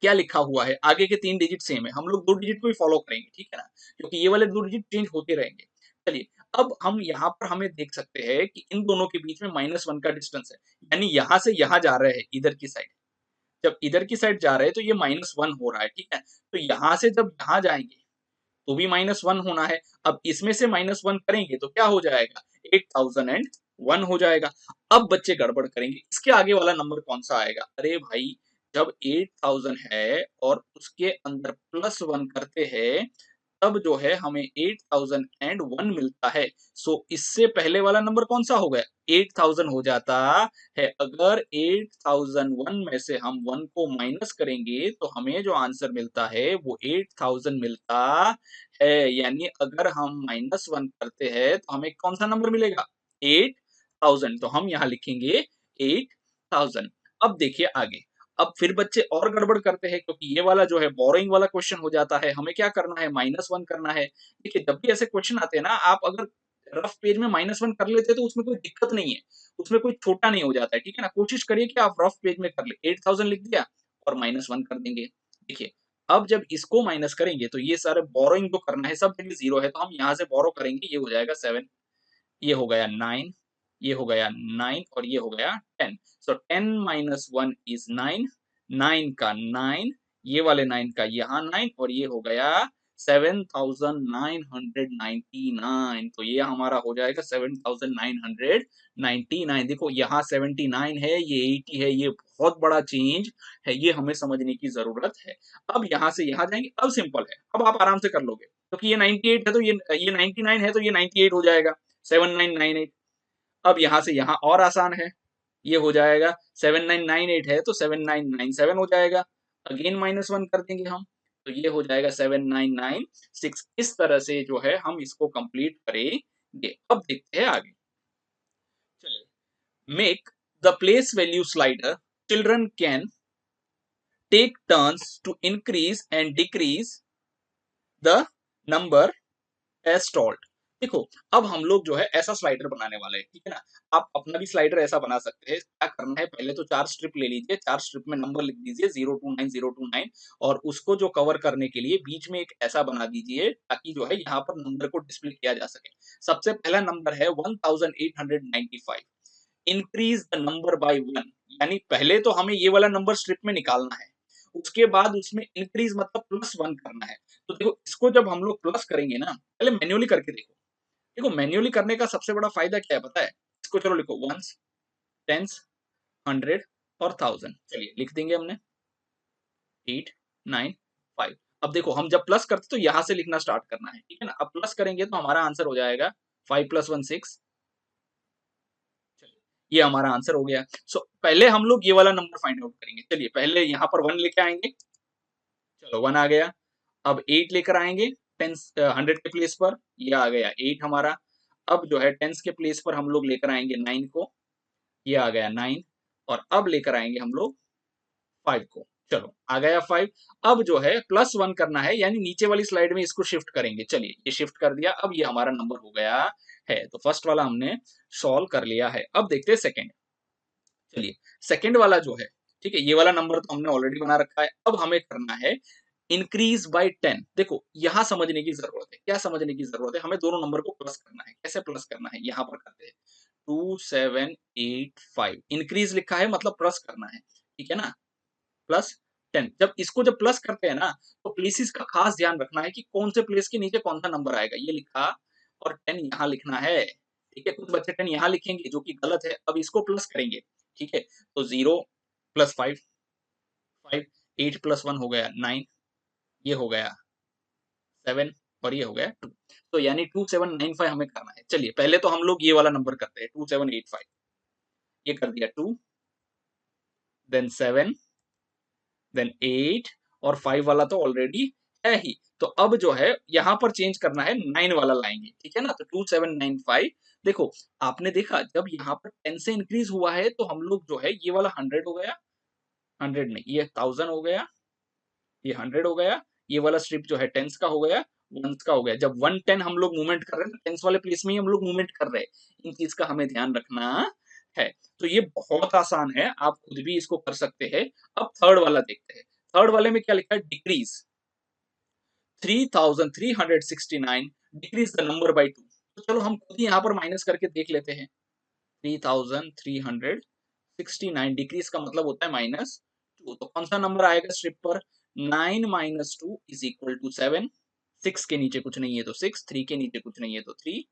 क्या लिखा हुआ है, आगे के 3 डिजिट सेम है, हम लोग 2 डिजिट को ही फॉलो करेंगे। ठीक है ना, क्योंकि ये वाले 2 डिजिट चेंज होते रहेंगे। चलिए अब हम यहाँ पर हमें देख सकते हैं कि इन दोनों के बीच में -1 का डिस्टेंस है, यानी यहाँ से यहाँ जा रहे हैं इधर की साइड। जब इधर की साइड जा रहे हैं तो ये -1 हो रहा है। ठीक है, तो यहाँ से जब यहाँ जाएंगे तो भी -1 होना है। अब इसमें से -1 करेंगे तो क्या हो जाएगा, 8001 हो जाएगा। अब बच्चे गड़बड़ करेंगे, इसके आगे वाला नंबर कौन सा आएगा। अरे भाई जब 8000 है और उसके अंदर +1 करते हैं तब जो है हमें 8001 मिलता है। सो इससे पहले वाला नंबर कौन सा हो गया, 8000 हो जाता है। अगर 8001 में से हम 1 को माइनस करेंगे तो हमें जो आंसर मिलता है वो 8000 मिलता है। यानी अगर हम -1 करते हैं तो हमें कौन सा नंबर मिलेगा, 8000। तो हम यहाँ लिखेंगे 8000। अब देखिए आगे, अब फिर बच्चे और गड़बड़ करते हैं क्योंकि ये वाला जो है बोरोइंग वाला क्वेश्चन हो जाता है। हमें क्या करना है, -1 करना है। देखिए जब भी ऐसे क्वेश्चन आते हैं ना, आप अगर रफ पेज में -1 कर लेते हैं तो उसमें कोई दिक्कत नहीं है, उसमें कोई छोटा नहीं हो जाता है। ठीक है ना, कोशिश करिए कि आप रफ पेज में कर ले, 8000 लिख दिया और -1 कर देंगे। देखिए अब जब इसको माइनस करेंगे तो ये सारे बोरोइंग जो करना है सब जगह 0 है, तो हम यहाँ से बोरो करेंगे, ये हो जाएगा 7, ये हो गया 9, ये हो गया 9 और ये हो गया 10। सो 10 - 1 इज 9, 9 का 9, ये वाले 9 का यहाँ 9 और ये हो गया 7999। तो ये हमारा हो जाएगा 7999। देखो यहाँ 79 है, ये 80 है, ये बहुत बड़ा चेंज है, ये हमें समझने की जरूरत है। अब यहाँ से यहाँ जाएंगे, अब सिंपल है, अब आप आराम से कर लोगे क्योंकि ये 98 है तो ये 99 है तो ये 98 हो जाएगा, 7998। अब यहाँ से यहाँ और आसान है, ये हो जाएगा 7998 है तो 7997 हो जाएगा, अगेन -1 कर देंगे हम तो ये हो जाएगा 7996। इस तरह से जो है हम इसको कंप्लीट करेंगे। अब देखते हैं आगे। चलिए, make the place value slider, children can take turns to increase and decrease the number best alt. देखो, अब हम लोग जो है ऐसा स्लाइडर बनाने वाले हैं, ठीक है ना? आप अपना भी स्लाइडर ऐसा बना सकते हैं। क्या करना है, पहले तो 4 स्ट्रिप ले लीजिए, 4 स्ट्रिप में नंबर लिख दीजिए 029 और उसको जो कवर करने के लिए बीच में एक ऐसा बना दीजिए ताकि जो है यहाँ पर नंबर को डिस्प्ले किया जा सके। सबसे पहला नंबर है 1895, इंक्रीज द नंबर बाय 1, यानी पहले तो हमें ये वाला नंबर स्ट्रिप में निकालना है, उसके बाद उसमें इंक्रीज मतलब +1 करना है। तो देखो, इसको जब हम लोग प्लस करेंगे ना, पहले मैन्युअली करके देखो। देखो, मैन्युअली करने का सबसे बड़ा फायदा क्या है पता है? इसको चलो लिखो, वंस, टेंस, 100 और 1000। चलिए लिख देंगे हमने 8 9 5। अब देखो, हम जब प्लस करते तो यहां से लिखना स्टार्ट करना है, ठीक है ना? अब प्लस करेंगे तो हमारा आंसर हो जाएगा 5 + 1 6। ये हमारा आंसर हो गया। सो पहले हम लोग ये वाला नंबर फाइंड आउट करेंगे। चलिए पहले यहाँ पर 1 लेके आएंगे। चलो 1 आ गया। अब 8 लेकर आएंगे, टेंस 100 के प्लेस पर, ये आ गया 8 हमारा। अब जो है टेंस के प्लेस पर हम लोग लेकर आएंगे 9 को, ये आ गया 9। और अब लेकर आएंगे हम लोग 5 को। चलो आ गया 5। अब जो है +1 करना है, यानी नीचे वाली स्लाइड में इसको शिफ्ट करेंगे। चलिए ये शिफ्ट कर दिया, अब ये हमारा नंबर हो गया है। तो फर्स्ट वाला हमने सॉल्व कर लिया है। अब देखते हैं सेकंड। चलिए सेकंड वाला जो है, ठीक है, ये वाला नंबर तो हमने ऑलरेडी बना रखा है। अब हमें करना है इंक्रीज बाय 10। देखो यहां समझने की जरूरत है। क्या समझने की जरूरत है? हमें दोनों नंबर को प्लस करना है। कैसे प्लस करना है, यहां पर करते हैं। 2785 इंक्रीज लिखा है मतलब प्लस करना है, ठीक है ना? +10। जब प्लस करते हैं ना, तो प्लेसेस का खास ध्यान रखना है कि कौन से प्लेस के नीचे कौन सा नंबर आएगा। ये लिखा और 10 यहाँ लिखना है, ठीक है? कुछ बच्चे 10 यहाँ लिखेंगे जो कि गलत है। अब इसको प्लस करेंगे, ठीक है? तो 0 + 5, 5, 8 + 1 हो गया 9, ये हो गया 7 और ये हो गया 2। तो यानी 2795 हमें करना है। चलिए पहले तो हम लोग ये वाला नंबर करते हैं, 2785। ये कर दिया 2, देन 7, देन 8 और 5 वाला तो ऑलरेडी है ही। तो अब जो है यहाँ पर चेंज करना है, 9 वाला लाएंगे, ठीक है ना? तो 2795। देखो, आपने देखा जब यहाँ पर 10 से इंक्रीज हुआ है तो हम लोग जो है ये वाला 100 हो गया, 100 नहीं, ये 1000 हो गया, ये 100 हो गया, ये वाला स्ट्रिप जो है टेंस का हो गया, वंस का हो गया। जब 110 हम लोग मूवमेंट कर रहे हैं तो टेंस वाले प्लेस में ही हम लोग मूवमेंट कर रहे हैं। इन चीज का हमें ध्यान रखना है। तो ये बहुत आसान है, आप खुद भी इसको कर सकते हैं। अब थर्ड वाला देखते हैं। थर्ड वाले में क्या लिखा है? Decrease 3369, decrease the number by 2। तो चलो हम खुद ही यहाँ पर माइनस करके देख लेते हैं। 3369 डिक्रीज का मतलब होता है -2। तो कौन सा नंबर आएगा स्ट्रिप पर? 9 - 2 = 7। 6 के नीचे कुछ नहीं है तो 6, 3 के नीचे कुछ नहीं है तो 3।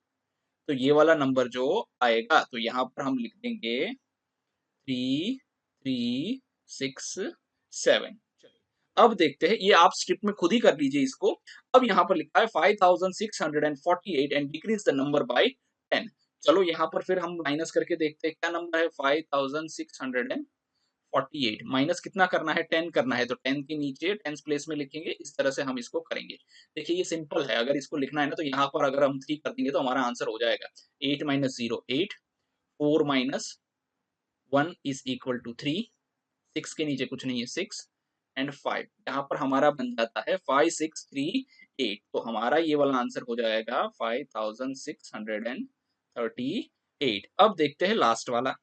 तो ये वाला नंबर जो आएगा, तो यहाँ पर हम लिख देंगे 3367। चलिए अब देखते हैं, ये आप स्ट्रिप में खुद ही कर लीजिए इसको। अब यहाँ पर लिखा है 5648 and decrease the number by 10। चलो यहाँ पर फिर हम माइनस करके देखते हैं क्या नंबर है। 5648 माइनस कितना करना है? 10 करना है। तो 10 के नीचे 10 प्लेस में लिखेंगे, इस तरह से हम इसको करेंगे। देखिए ये सिंपल है, अगर इसको लिखना है ना तो यहाँ पर अगर हम 3 कर देंगे तो हमारा आंसर हो जाएगा 8 - 0 8, 4 - 1 = 3, 6 के नीचे कुछ नहीं है 6 एंड 5। यहाँ पर हमारा बन जाता है 5638। तो हमारा ये वाला आंसर हो जाएगा 5638। अब देखते हैं लास्ट वाला।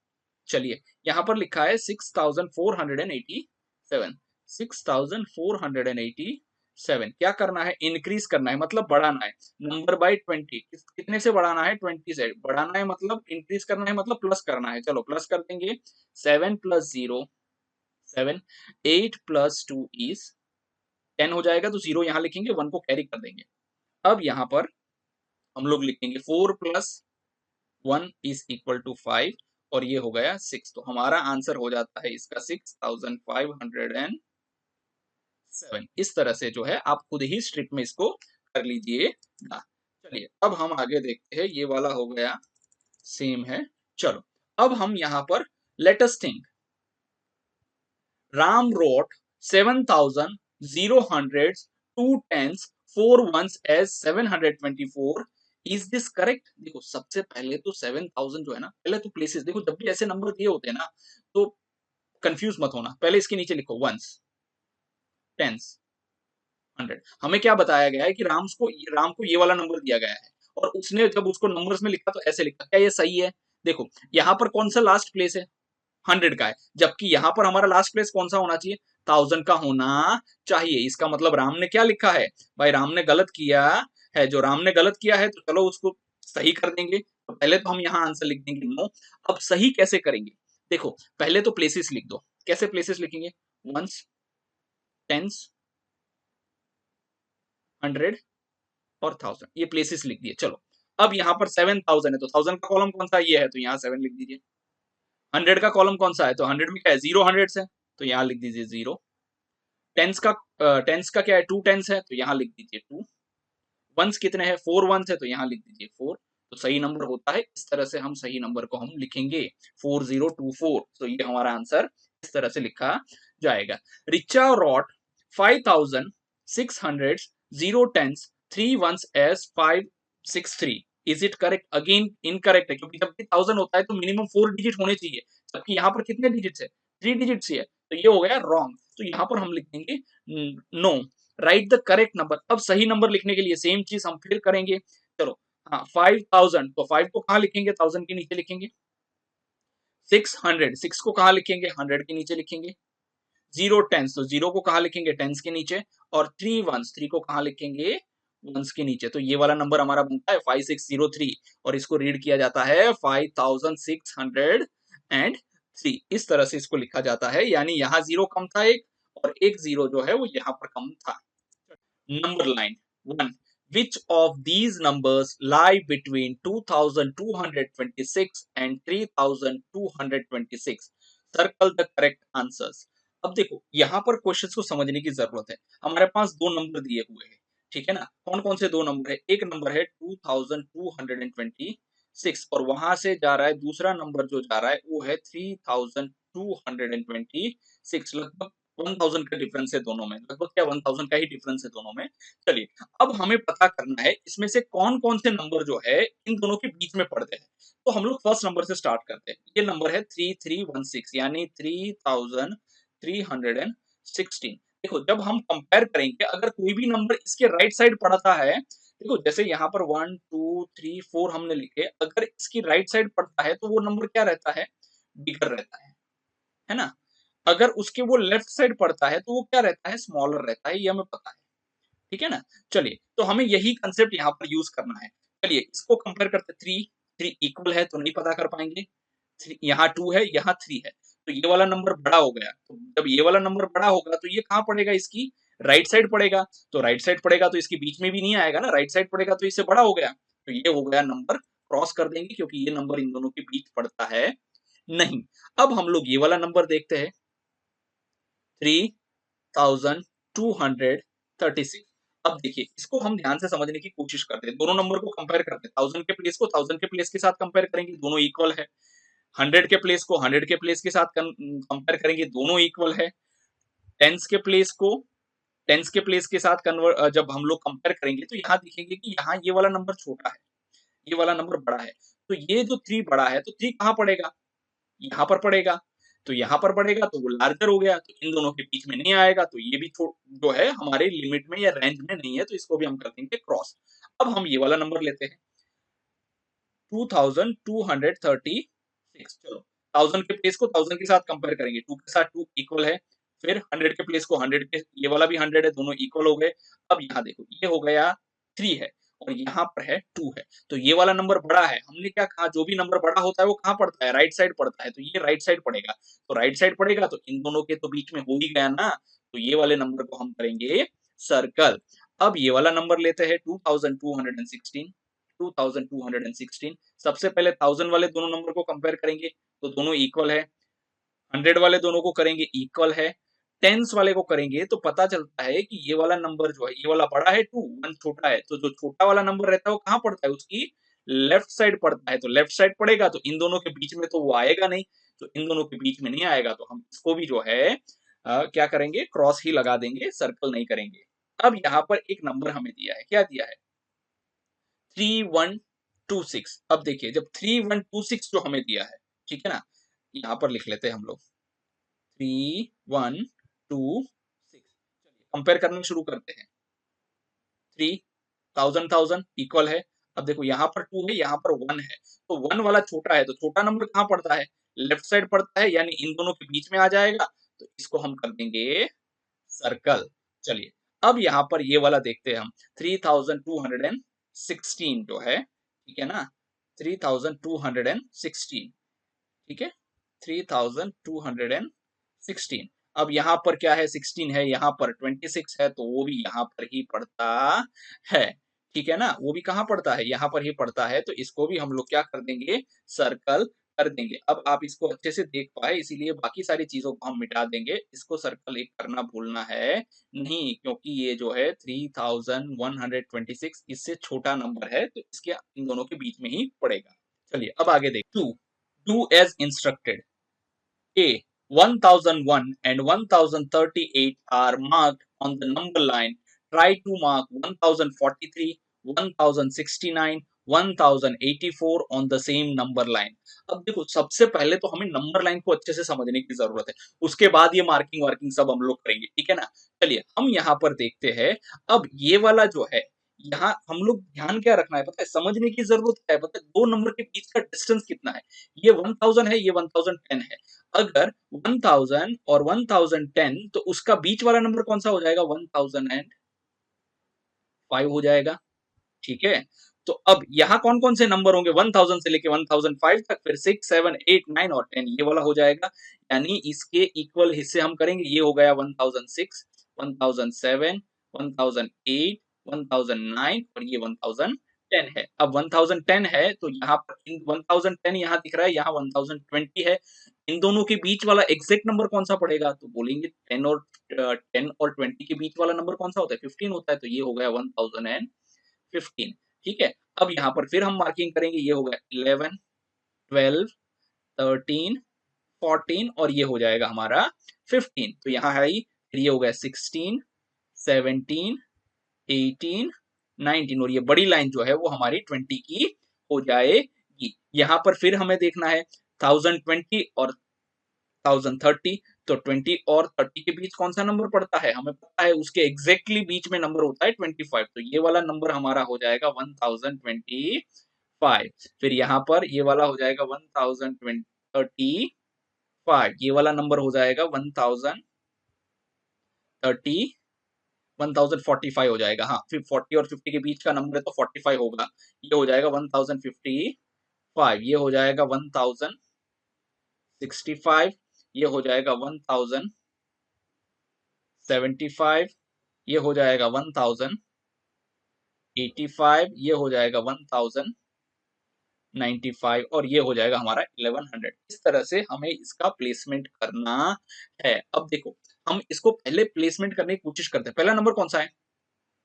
चलिए यहाँ पर लिखा है 6487। 6487 क्या करना है? इंक्रीज करना है मतलब बढ़ाना है। नंबर बाय 20, कितने से बढ़ाना है? 20 से बढ़ाना है, मतलब इंक्रीज करना है मतलब प्लस करना है। चलो प्लस कर देंगे। 7 + 0 7, 8 + 2 इज 10 हो जाएगा, तो 0 यहाँ लिखेंगे, 1 को कैरी कर देंगे। अब यहाँ पर हम लोग लिखेंगे 4 + 1 = 5 और ये हो गया 6। तो हमारा आंसर हो जाता है इसका 6507। इस तरह से जो है आप खुद ही स्ट्रिप में इसको कर लीजिएगा। चलिए अब हम आगे देखते हैं। ये वाला हो गया, सेम है। चलो अब हम यहाँ पर let us think. Ram wrote 7,000, 0 hundreds, 2 tens, 4 ones as 724। Is this correct? देखो सबसे पहले तो 7,000 जो है ना, पहले तो प्लेसेस देखो, जब भी ऐसे नंबर दिए होते हैं ना तो कंफ्यूज मत होना। पहले इसके नीचे लिखो वंस, टेंस, 100। हमें क्या बताया गया है कि राम को ये वाला नंबर दिया गया है और उसने जब उसको नंबर्स में लिखा तो ऐसे लिखा, क्या ये सही है? देखो यहाँ पर कौन सा लास्ट प्लेस है? 100 का है, जबकि यहाँ पर हमारा लास्ट प्लेस कौन सा होना चाहिए? 1000 का होना चाहिए। इसका मतलब राम ने क्या लिखा है? भाई राम ने गलत किया है। जो राम ने गलत किया है तो चलो उसको सही कर देंगे। तो पहले तो हम यहाँ आंसर लिख देंगे नो। अब सही कैसे करेंगे? देखो पहले तो प्लेसेस लिख दो। कैसे प्लेसेस लिखेंगे? वंस, टेंस, 100 और 1000, ये प्लेसेस लिख दिए। चलो अब यहाँ पर 7000 है तो 1000 का कॉलम कौन सा? ये है, तो यहाँ 7 लिख दीजिए। 100 का कॉलम कौन सा है? तो 100 में क्या है? 0 100 है, तो यहाँ लिख दीजिए 0। टेंस का क्या है? 2 टेंस है, तो यहाँ लिख दीजिए 2। वंस कितने हैं? 4 वंस है, तो यहाँ लिख दीजिए 4। तो सही नंबर होता है इस तरह से, हम सही नंबर को हम लिखेंगे 4024। तो ये हमारा आंसर इस तरह से लिखा जाएगा। Richa wrote 5600 0 tens 3 ones as 563। Is it correct? Again incorrect है, क्योंकि जब भी 1000 होता है तो मिनिमम 4 डिजिट होने चाहिए, जबकि यहाँ पर कितने डिजिट्स है? 3 डिजिट्स ही है, तो ये हो गया रॉन्ग। तो यहाँ पर हम लिख देंगे no. Write the correct number. अब सही नंबर लिखने के लिए सेम चीज हम फिर करेंगे। चलो हाँ 5000, तो 5 को कहाँ लिखेंगे? 1000 के नीचे लिखेंगे। 600, 6 को कहाँ लिखेंगे? 100 के नीचे लिखेंगे। 0 टेंस, तो 0 को कहाँ लिखेंगे? टेंस के नीचे। और 3 वंस, 3 को कहाँ लिखेंगे? वंस के नीचे। तो ये वाला नंबर हमारा बनता है 5603 और इसको रीड किया जाता है 5603। इस तरह से इसको लिखा जाता है, यानी यहाँ 0 कम था एक, और एक 0 जो है वो यहाँ पर कम था। Number line 1. Which of these numbers lie between 2226 and 3226? Circle the correct answers. अब देखो यहाँ पर क्वेश्चंस को समझने की जरूरत है। हमारे पास दो नंबर दिए हुए हैं, ठीक है ना? कौन कौन से दो नंबर है? एक नंबर है 2226 और वहां से जा रहा है दूसरा नंबर जो जा रहा है वो है 3226। लगभग 1000 का डिफरेंस है दोनों में, लगभग क्या 1000 का ही डिफरेंस है दोनों में। चलिए अब हमें पता करना है इसमें से कौन कौन से नंबर जो है इन दोनों के बीच में पड़ते हैं। तो हम लोग फर्स्ट नंबर से स्टार्ट करते हैं। ये नंबर है 3316, यानी 3316। देखो जब हम कंपेयर करेंगे, अगर कोई भी नंबर इसके राइट साइड पड़ता है, देखो जैसे यहाँ पर 1 2 3 4 हमने लिखे, अगर इसकी राइट साइड पड़ता है तो वो नंबर क्या रहता है? बिगर रहता है ना? अगर उसके वो लेफ्ट साइड पड़ता है तो वो क्या रहता है? स्मॉलर रहता है, ये हमें पता है, ठीक है ना? चलिए तो हमें यही कंसेप्ट यहाँ पर यूज करना है। चलिए इसको कंपेयर करते, 3 इक्वल है तो नहीं पता कर पाएंगे। यहाँ 2 है, यहाँ 3 है, तो ये वाला नंबर बड़ा हो गया। तो जब ये वाला नंबर बड़ा होगा तो ये कहाँ पड़ेगा? इसकी राइट साइड पड़ेगा। तो राइट साइड पड़ेगा तो इसके बीच में भी नहीं आएगा ना, राइट साइड पड़ेगा तो इससे बड़ा हो गया, तो ये हो गया नंबर, क्रॉस कर देंगे क्योंकि ये नंबर इन दोनों के बीच पड़ता है नहीं। अब हम लोग ये वाला नंबर देखते हैं, 3236। अब देखिए इसको हम ध्यान से समझने की कोशिश करते हैं, दोनों नंबर को कंपेयर करते हैं। 1000 के प्लेस को 1000 के प्लेस के साथ कंपेयर करेंगे, दोनों इक्वल है। 100 के प्लेस को 100 के प्लेस के साथ कंपेयर करेंगे, दोनों इक्वल है। टेंस के प्लेस को टेंस के प्लेस के साथ कन्वर्ट जब हम लोग कंपेयर करेंगे तो यहाँ देखेंगे कि यहाँ ये वाला नंबर छोटा है, ये वाला नंबर बड़ा है। तो ये जो 3 बड़ा है तो 3 कहाँ पड़ेगा? यहाँ पर पड़ेगा। तो यहाँ पर पड़ेगा तो वो लार्जर हो गया, तो इन दोनों के बीच में नहीं आएगा, तो ये भी जो है हमारे लिमिट में या रेंज में नहीं है, तो इसको भी हम कर देंगे क्रॉस। अब हम ये वाला नंबर लेते हैं 2236। चलो 1000 के प्लेस को 1000 के साथ कंपेयर करेंगे, 2 के साथ 2 इक्वल है। फिर 100 के प्लेस को 100 के, ये वाला भी 100 है, दोनों इक्वल हो गए। अब यहाँ देखो ये हो गया 3 है और यहाँ पर है 2 है, तो ये वाला नंबर बड़ा है। हमने क्या कहा? जो भी नंबर बड़ा होता है वो कहाँ पड़ता है? राइट साइड पड़ता है, तो ये राइट साइड पड़ेगा। तो राइट साइड पड़ेगा तो इन दोनों के तो बीच में हो ही गया ना, तो ये वाले नंबर को हम करेंगे सर्कल। अब ये वाला नंबर लेते हैं 2216। 2216, सबसे पहले 1000 वाले दोनों नंबर को कंपेयर करेंगे तो दोनों इक्वल है। 100 वाले दोनों को करेंगे, इक्वल है। टेंस वाले को करेंगे तो पता चलता है कि ये वाला नंबर जो है, ये वाला बड़ा है 2, 1 छोटा है, तो जो छोटा वाला नंबर रहता है वो कहाँ पड़ता है? उसकी लेफ्ट साइड पड़ता है। तो लेफ्ट साइड पड़ेगा तो इन दोनों के बीच में तो वो आएगा नहीं, तो इन दोनों के बीच में नहीं आएगा, तो हम इसको भी जो है क्या करेंगे? क्रॉस ही लगा देंगे, सर्कल नहीं करेंगे। अब यहाँ पर एक नंबर हमें दिया है, क्या दिया है? 3126। अब देखिए जब 3126 जो हमें दिया है, ठीक है ना, यहाँ पर लिख लेते हैं हम लोग 3126। चलिए कंपेयर करना शुरू करते हैं। 3 1000 1000 इक्वल है। अब देखो यहाँ पर 2 है, यहाँ पर 1 है, तो 1 वाला छोटा है, तो छोटा नंबर कहाँ पड़ता है? लेफ्ट साइड पड़ता है, यानी इन दोनों के बीच में आ जाएगा, तो इसको हम कर देंगे सर्कल। चलिए, अब यहाँ पर ये वाला देखते हैं हम, 3216 जो है, ठीक है ना? 3216, ठीक है? 3216। अब यहाँ पर क्या है? 16 है, यहाँ पर 26 है, तो वो भी यहाँ पर ही पड़ता है, ठीक है ना? वो भी कहाँ पड़ता है? यहाँ पर ही पड़ता है, तो इसको भी हम लोग क्या कर देंगे? सर्कल कर देंगे। अब आप इसको अच्छे से देख पाए, इसीलिए बाकी सारी चीजों को हम मिटा देंगे, इसको सर्कल एक करना भूलना है नहीं, क्योंकि ये जो है 3126 इससे छोटा नंबर है, तो इसके इन दोनों के बीच में ही पड़ेगा। चलिए अब आगे देख, do as instructed. A. 1001 and 1038 are marked on the number line. Try to mark 1043, 1069, 1084 on the same number line. अब देखो, सबसे पहले तो हमें नंबर लाइन को अच्छे से समझने की जरूरत है, उसके बाद ये मार्किंग वार्किंग सब हम लोग करेंगे, ठीक है ना? चलिए हम यहाँ पर देखते हैं। अब ये वाला जो है, यहाँ हम लोग ध्यान क्या रखना है पता है? समझने की जरूरत क्या है पता है? दो नंबर के बीच का डिस्टेंस कितना है? ये 1000 है, ये 1010 है। अगर 1000 और 1010, तो उसका बीच वाला नंबर कौन सा हो जाएगा? 1005 हो जाएगा, ठीक है? तो अब यहाँ कौन कौन से नंबर होंगे? 1000 से लेके 1005 तक, फिर 6 7 8 9 और 10, ये वाला हो जाएगा। यानी इसके इक्वल हिस्से हम करेंगे, ये हो गया 1006, 1007, 1008, 1009 और ये 1010 है। अब 1010 है, तो यहाँ पर 1010 यहाँ दिख रहा है, यहाँ 1020 है। इन दोनों के बीच वाला एग्जैक्ट नंबर कौन सा पड़ेगा? तो बोलेंगे 10 और 20 के बीच वाला नंबर कौन सा होता है? 15 होता है, तो ये हो गया 1015, ठीक है? अब यहाँ पर फिर हम मार्किंग करेंगे, ये होगा 11, 12, 13, 14 और ये हो जाएगा हमारा 15। तो यहाँ है फिर ये हो गया 16, 17, 18, 19 और ये बड़ी लाइन जो है वो हमारी 20 की हो जाएगी। यहाँ पर फिर हमें देखना है 1020 और 1030, तो 20 और 30 के बीच कौन सा नंबर पड़ता है? हमें पता है, उसके एग्जैक्टली बीच में नंबर होता है 25, तो ये वाला नंबर हमारा हो जाएगा 1025। फिर यहाँ पर ये वाला हो जाएगा 1035, ये वाला नंबर हो जाएगा 1045 हो जाएगा। हाँ, फिर 40 और 50 के बीच का नंबर है, तो 45 होगा, ये हो जाएगा 1055, ये हो जाएगा 1065, ये हो जाएगा 1075, ये हो जाएगा 1085, ये हो जाएगा 1095 और ये हो जाएगा हमारा 1100। इस तरह से हमें इसका प्लेसमेंट करना है। अब देखो, हम इसको पहले प्लेसमेंट करने की कोशिश करते हैं। पहला नंबर कौन सा है?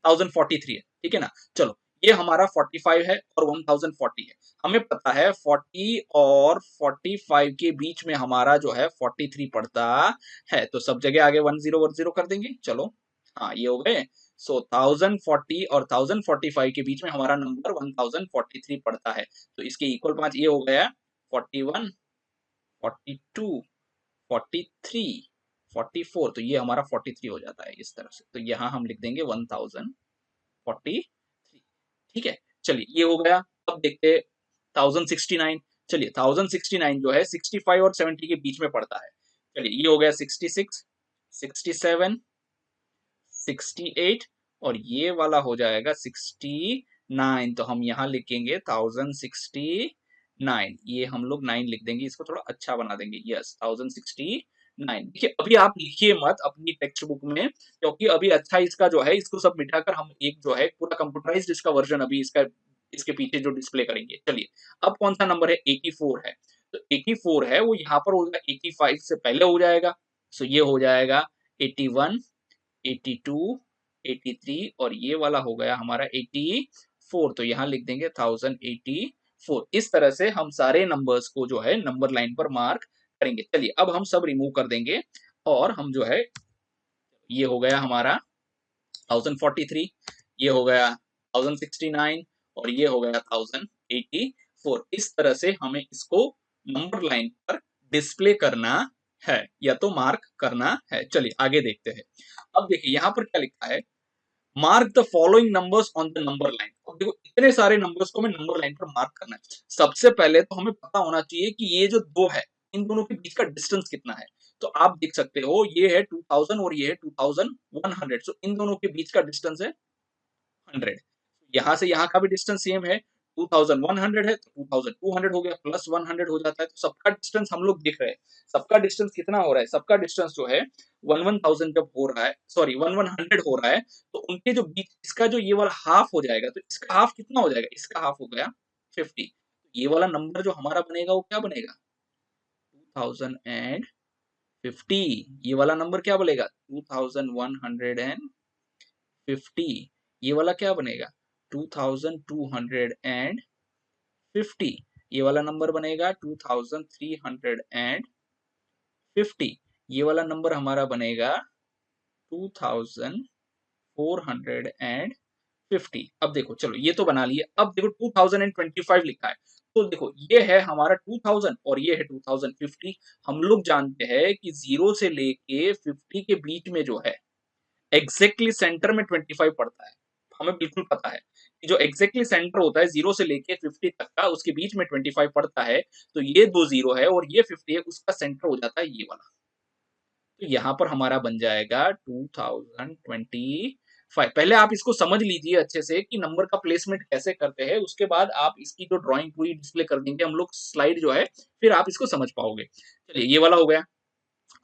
1043 है, ठीक है ना? चलो, ये हमारा 45 है और 1040 है। हमें पता है 40 और 45 के बीच में हमारा जो है 43 पड़ता है, तो सब जगह आगे 10 कर देंगे। चलो, हाँ, ये हो गए। सो 1040 और 1045 के बीच में हमारा नंबर 1043 पड़ता है, तो इसके इक्वल 5 ये हो गया 41, 42, 43, 44, तो ये हमारा 43 हो जाता है इस तरह से। तो यहाँ हम लिख देंगे 1043, ठीक है? चलिए, ये हो गया। अब देखते हैं 1069। चलिए, 1069 जो है 65 और 70 के बीच में पड़ता है। चलिए, ये हो गया 66, 67, 68 और ये वाला हो जाएगा 69, तो हम यहाँ लिखेंगे 1069, ये हम लोग 9 लिख देंगे, इसको थोड़ा अच्छा बना देंगे। यस, 1069। देखिए, अभी आप लिखिए मत अपनी टेक्स्ट बुक में, क्योंकि अभी अच्छा इसका जो है, इसको सब मिटाकर हम एक जो है पूरा कंप्यूटराइज्ड इसका वर्जन अभी इसका इसके पीछे जो डिस्प्ले करेंगे। चलिए, अब कौन सा नंबर है? 84 है, तो 84 है वो यहाँ पर होगा 85 से पहले हो जाएगा, सो ये हो जाएगा 81, 82, 83 और ये वाला हो गया हमारा 84, तो यहाँ लिख देंगे 1084। इस तरह से हम सारे नंबर्स को जो है नंबर लाइन पर मार्क करेंगे। चलिए, अब हम सब रिमूव कर देंगे और हम जो है, ये हो गया हमारा 1043, ये हो गया 1069 और ये हो गया 1084। इस तरह से हमें इसको नंबर लाइन पर डिस्प्ले करना है या तो मार्क करना है। चलिए आगे देखते हैं। अब देखिए यहाँ पर क्या लिखा है? Mark the following numbers on the number line. अब देखो इतने सारे नंबर्स को हमें नंबर लाइन पर मार्क करना है। सबसे पहले तो हमें पता होना चाहिए कि ये जो दो है इन दोनों के बीच का डिस्टेंस कितना है। तो आप देख सकते हो ये है 2000 और ये है 2100, सो इन दोनों के बीच का डिस्टेंस है 100। यहाँ से यहाँ का भी डिस्टेंस सेम है, 2100 है तो 2200 हो गया, प्लस 100 हो जाता है। तो सबका डिस्टेंस हम लोग देख रहे हैं, सबका डिस्टेंस कितना हो रहा है, सबका डिस्टेंस जो है 1000 जब हो रहा है, सॉरी 1100 हो रहा है, तो उनके जो बीच इसका जो ये वाला हाफ हो जाएगा, तो इसका हाफ कितना हो जाएगा, इसका हाफ हो गया 50। ये वाला नंबर जो हमारा बनेगा वो क्या बनेगा, 2050। ये वाला नंबर क्या बनेगा, 2150। ये वाला क्या बनेगा, 2250। ये वाला नंबर बनेगा 2350। ये वाला नंबर हमारा बनेगा 2450। अब देखो चलो ये तो बना लिए, अब देखो 2025 लिखा है, तो देखो ये है हमारा 2000 और ये है 2050। हम लोग जानते हैं कि 0 से लेके 50 के बीच में जो है एग्जैक्टली सेंटर में 25 पड़ता है। हमें बिल्कुल पता है कि जो एग्जैक्टली सेंटर होता है 0 से लेके 50 तक का, उसके बीच में 25 पड़ता है। तो ये दो 0 है और ये 50 है, उसका सेंटर हो जाता है ये वाला। तो यहाँ पर हमारा बन जाएगा 2025। पहले आप इसको समझ लीजिए अच्छे से कि नंबर का प्लेसमेंट कैसे करते हैं, उसके बाद आप इसकी जो ड्राइंग पूरी डिस्प्ले कर देंगे हम लोग स्लाइड जो है, फिर आप इसको समझ पाओगे। चलिए ये वाला हो गया।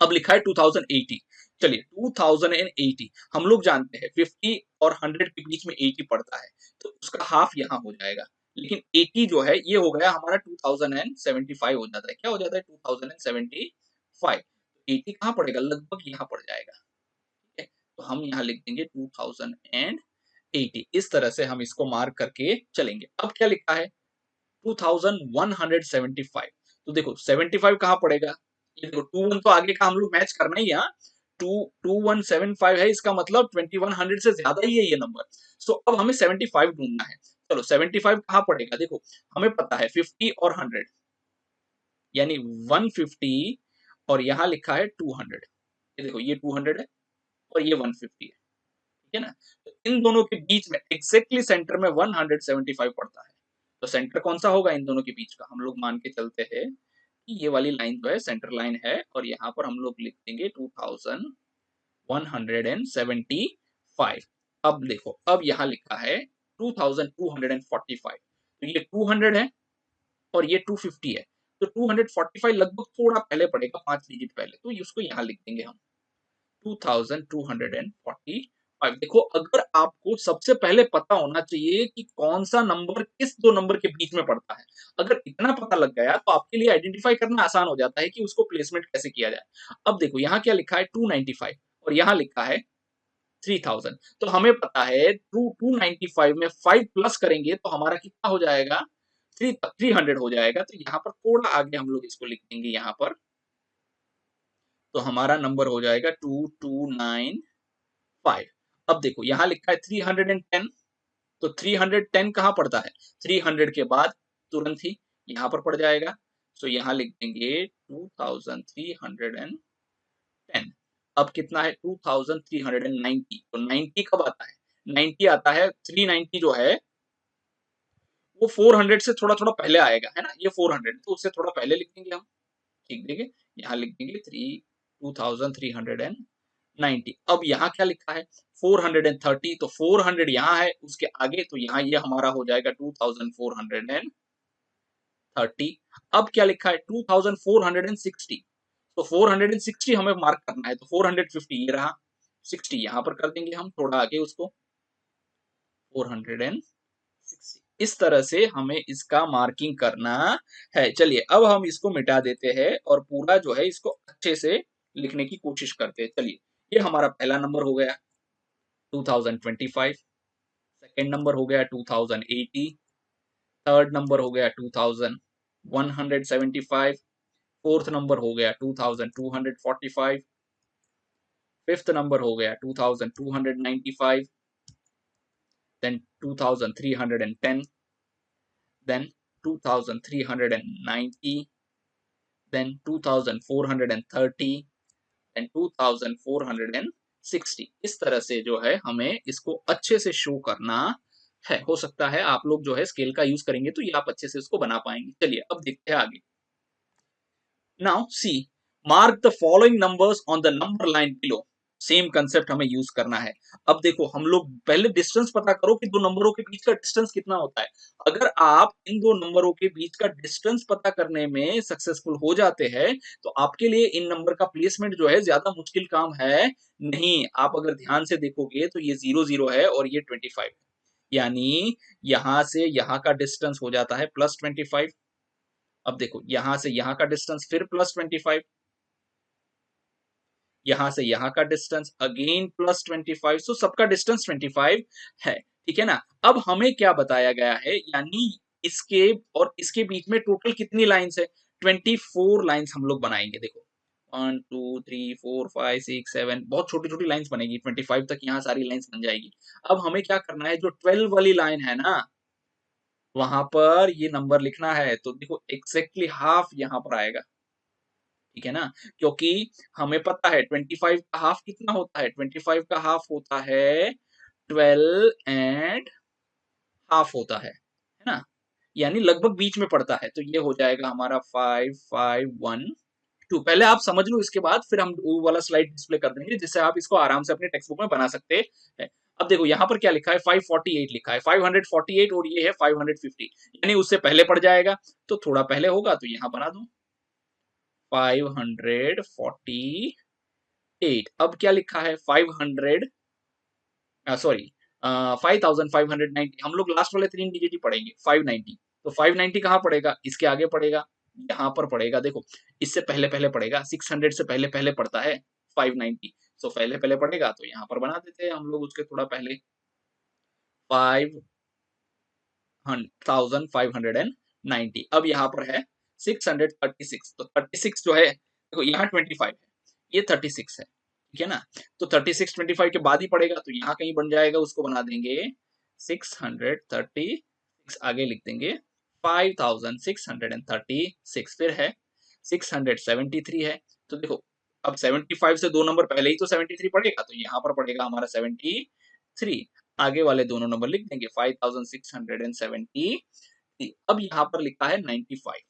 अब लिखा है 2080। चलिए 2080 हम लोग जानते हैं 50 और 100 के बीच में 80 पड़ता है, तो उसका हाफ यहाँ हो जाएगा। लेकिन 80 जो है ये हो गया हमारा 2075 हो जाता है, क्या हो जाता है 2075। 80 कहाँ पड़ेगा, लगभग यहाँ पड़ जाएगा। ठीक है, तो हम यहाँ लिख देंगे 2080। इस तरह से हम इसको मार्क करके चलेंगे। अब क्या लिखा है 2175। तो देखो 75 कहाँ पड़ेगा, ये देखो 21 तो आगे का हम लोग मैच करना ही है। 2175 है, इसका मतलब 2100 से ज्यादा ही है ये नंबर। सो अब हमें 75 ढूंढना है। चलो 75 कहाँ पड़ेगा, देखो हमें पता है 50 और 100, यानी 150 और यहाँ लिखा है 200। ये देखो ये 200 है और ये 150 है, ठीक है ना। तो इन दोनों के बीच में एग्जैक्टली सेंटर में 175 पड़ता है। तो सेंटर कौन सा होगा इन दोनों के बीच का, हम लोग मान के चलते हैं कि ये वाली लाइन जो है सेंटर लाइन है, और यहाँ पर हम लोग लिख देंगे 2175। अब देखो अब यहाँ लिखा है 2245, तो ये 200 है और ये 250 है। तो 245 लगभग थोड़ा पहले पड़ेगा, 5 डिजिट पहले, तो उसको यहाँ लिख देंगे हम 2245। देखो अगर आपको सबसे पहले पता होना चाहिए कि कौन सा नंबर किस दो नंबर के बीच में पड़ता है, अगर इतना पता लग गया तो आपके लिए आइडेंटिफाई करना आसान हो जाता है कि उसको प्लेसमेंट कैसे किया जाए। अब देखो यहाँ क्या लिखा है 295 और यहाँ लिखा है 3000। तो हमें पता है 295 में 5 प्लस करेंगे तो हमारा कितना हो जाएगा, 300 हो जाएगा। तो यहाँ पर थोड़ा आगे हम लोग इसको लिख देंगे यहाँ पर, तो हमारा नंबर हो जाएगा 2295। अब देखो यहाँ लिखा है 310, तो 310 कहाँ पड़ता है, 300 के बाद तुरंत ही यहाँ पर पड़ जाएगा। सो यहाँ लिख देंगे 2310। अब कितना है 2390। तो 90 कब आता है, 90 आता है 390 जो है वो 400 से थोड़ा थोड़ा पहले आएगा, है ना। ये 400 तो उससे थोड़ा पहले लिख देंगे हम। ठीक देखिए यहाँ लिख देंगे 2390। अब यहाँ क्या लिखा है 430, तो 400 यहाँ है उसके आगे, तो यहाँ ये हमारा हो जाएगा 2430। अब क्या लिखा है 2460, तो 460 हमें मार्क करना है, तो 450 ये रहा, 60 यहाँ पर कर देंगे हम थोड़ा आगे उसको 460। इस तरह से हमें इसका मार्किंग करना है। चलिए अब हम इसको मिटा देते हैं और पूरा जो है इसको अच्छे से लिखने की कोशिश करते हैं। चलिए ये हमारा पहला नंबर हो गया 2025, सेकेंड नंबर हो गया 2080, थर्ड नंबर हो गया 2175, फोर्थ नंबर हो गया 2245, फिफ्थ नंबर हो गया 2295, देन 2310, then 2390, then 2430, then 2460, 60। इस तरह से जो है हमें इसको अच्छे से शो करना है। हो सकता है आप लोग जो है स्केल का यूज करेंगे तो ये आप अच्छे से इसको बना पाएंगे। चलिए अब देखते हैं आगे। Now see, mark the following numbers on the number line below. Same concept हमें यूज करना है। अब देखो हम लोग पहले डिस्टेंस पता करो कि दो नंबरों के बीच का डिस्टेंस कितना होता है। अगर आप इन दो नंबरों के बीच का डिस्टेंस पता करने में सक्सेसफुल हो जाते हैं तो आपके लिए इन नंबर का प्लेसमेंट जो है ज्यादा मुश्किल काम है नहीं। आप अगर ध्यान से देखोगे तो ये 0 0 है और ये 25 है, यानी यहां से यहां का डिस्टेंस हो जाता है +25। अब देखो यहां से यहां का डिस्टेंस फिर +25, यहां से यहां का डिस्टेंस अगेन +25, सो सबका डिस्टेंस 25 है। ठीक है ना। अब हमें क्या बताया गया है, यानी इसके और इसके बीच में टोटल कितनी लाइंस है? 24 लाइंस हम लोग बनाएंगे। देखो 1 2 3 4 5 6 7, बहुत छोटी छोटी लाइंस बनेगी, 25 तक यहाँ सारी लाइंस बन जाएगी। अब हमें क्या करना है, जो 12 वाली लाइन है ना वहां पर ये नंबर लिखना है। तो देखो एग्जैक्टली हाफ यहाँ पर आएगा। ठीक है ना, क्योंकि हमें पता है 25 का हाफ कितना होता है, 25 का हाफ होता है 12 एंड हाफ होता है ना, यानी लगभग बीच में पड़ता है। तो ये हो जाएगा हमारा 5 5 1 2। पहले आप समझ लो, इसके बाद फिर हम वो वाला स्लाइड डिस्प्ले कर देंगे जिससे आप इसको आराम से अपने टेक्स्ट बुक में बना सकते हैं। अब देखो यहाँ पर क्या लिखा है, 548 लिखा है, 548 और ये है 550, यानी उससे पहले पड़ जाएगा। तो थोड़ा पहले होगा तो यहाँ बना दो 548। अब क्या लिखा है 500, सॉरी 5590। हम लोग लास्ट वाले 3 डिजिट ही पढ़ेंगे 590। तो 590 कहाँ पड़ेगा, इसके आगे पड़ेगा, यहाँ पर पड़ेगा। देखो इससे पहले पहले पड़ेगा, 600 से पहले पहले पड़ता है 590। सो पहले पहले पड़ेगा तो यहाँ पर बना देते हैं हम लोग उसके थोड़ा पहले 5590। अब यहाँ पर है 636। तो 36 जो है, देखो यहाँ 25 है, ये 36 है। ठीक है ना, तो 36 25 के बाद ही पड़ेगा तो यहाँ कहीं बन जाएगा, उसको बना देंगे 636, आगे लिख देंगे 5636। फिर है 673 है। तो देखो अब 75 से दो नंबर पहले ही तो 73 पड़ेगा, तो यहाँ पर पड़ेगा हमारा 73। आगे वाले दोनों नंबर लिख देंगे 5673। अब यहाँ पर लिखा है 95।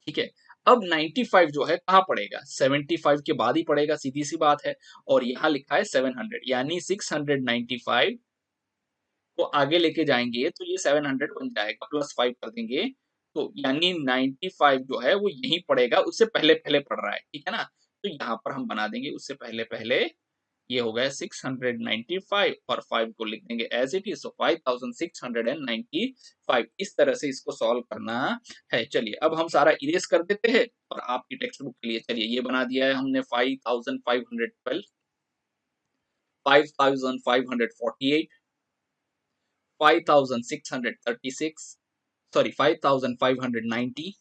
ठीक है, अब 95 जो है कहाँ पड़ेगा, 75 के बाद ही पड़ेगा, सीधी सी बात है। और यहाँ लिखा है 700, यानी 695 को आगे लेके जाएंगे तो ये 700 बन जाएगा, +5 कर देंगे। तो यानी 95 जो है वो यहीं पड़ेगा, उससे पहले पहले पड़ रहा है। ठीक है ना, तो यहाँ पर हम बना देंगे उससे पहले पहले। ये हो गया 695 और 5 को लिख देंगे एज इट इज, सो 5695। इस तरह से इसको सॉल्व करना है। चलिए अब हम सारा इरेज कर देते हैं और आपकी टेक्स्ट बुक के लिए चलिए ये बना दिया है हमने 5512, 5548, 5636, sorry 5590,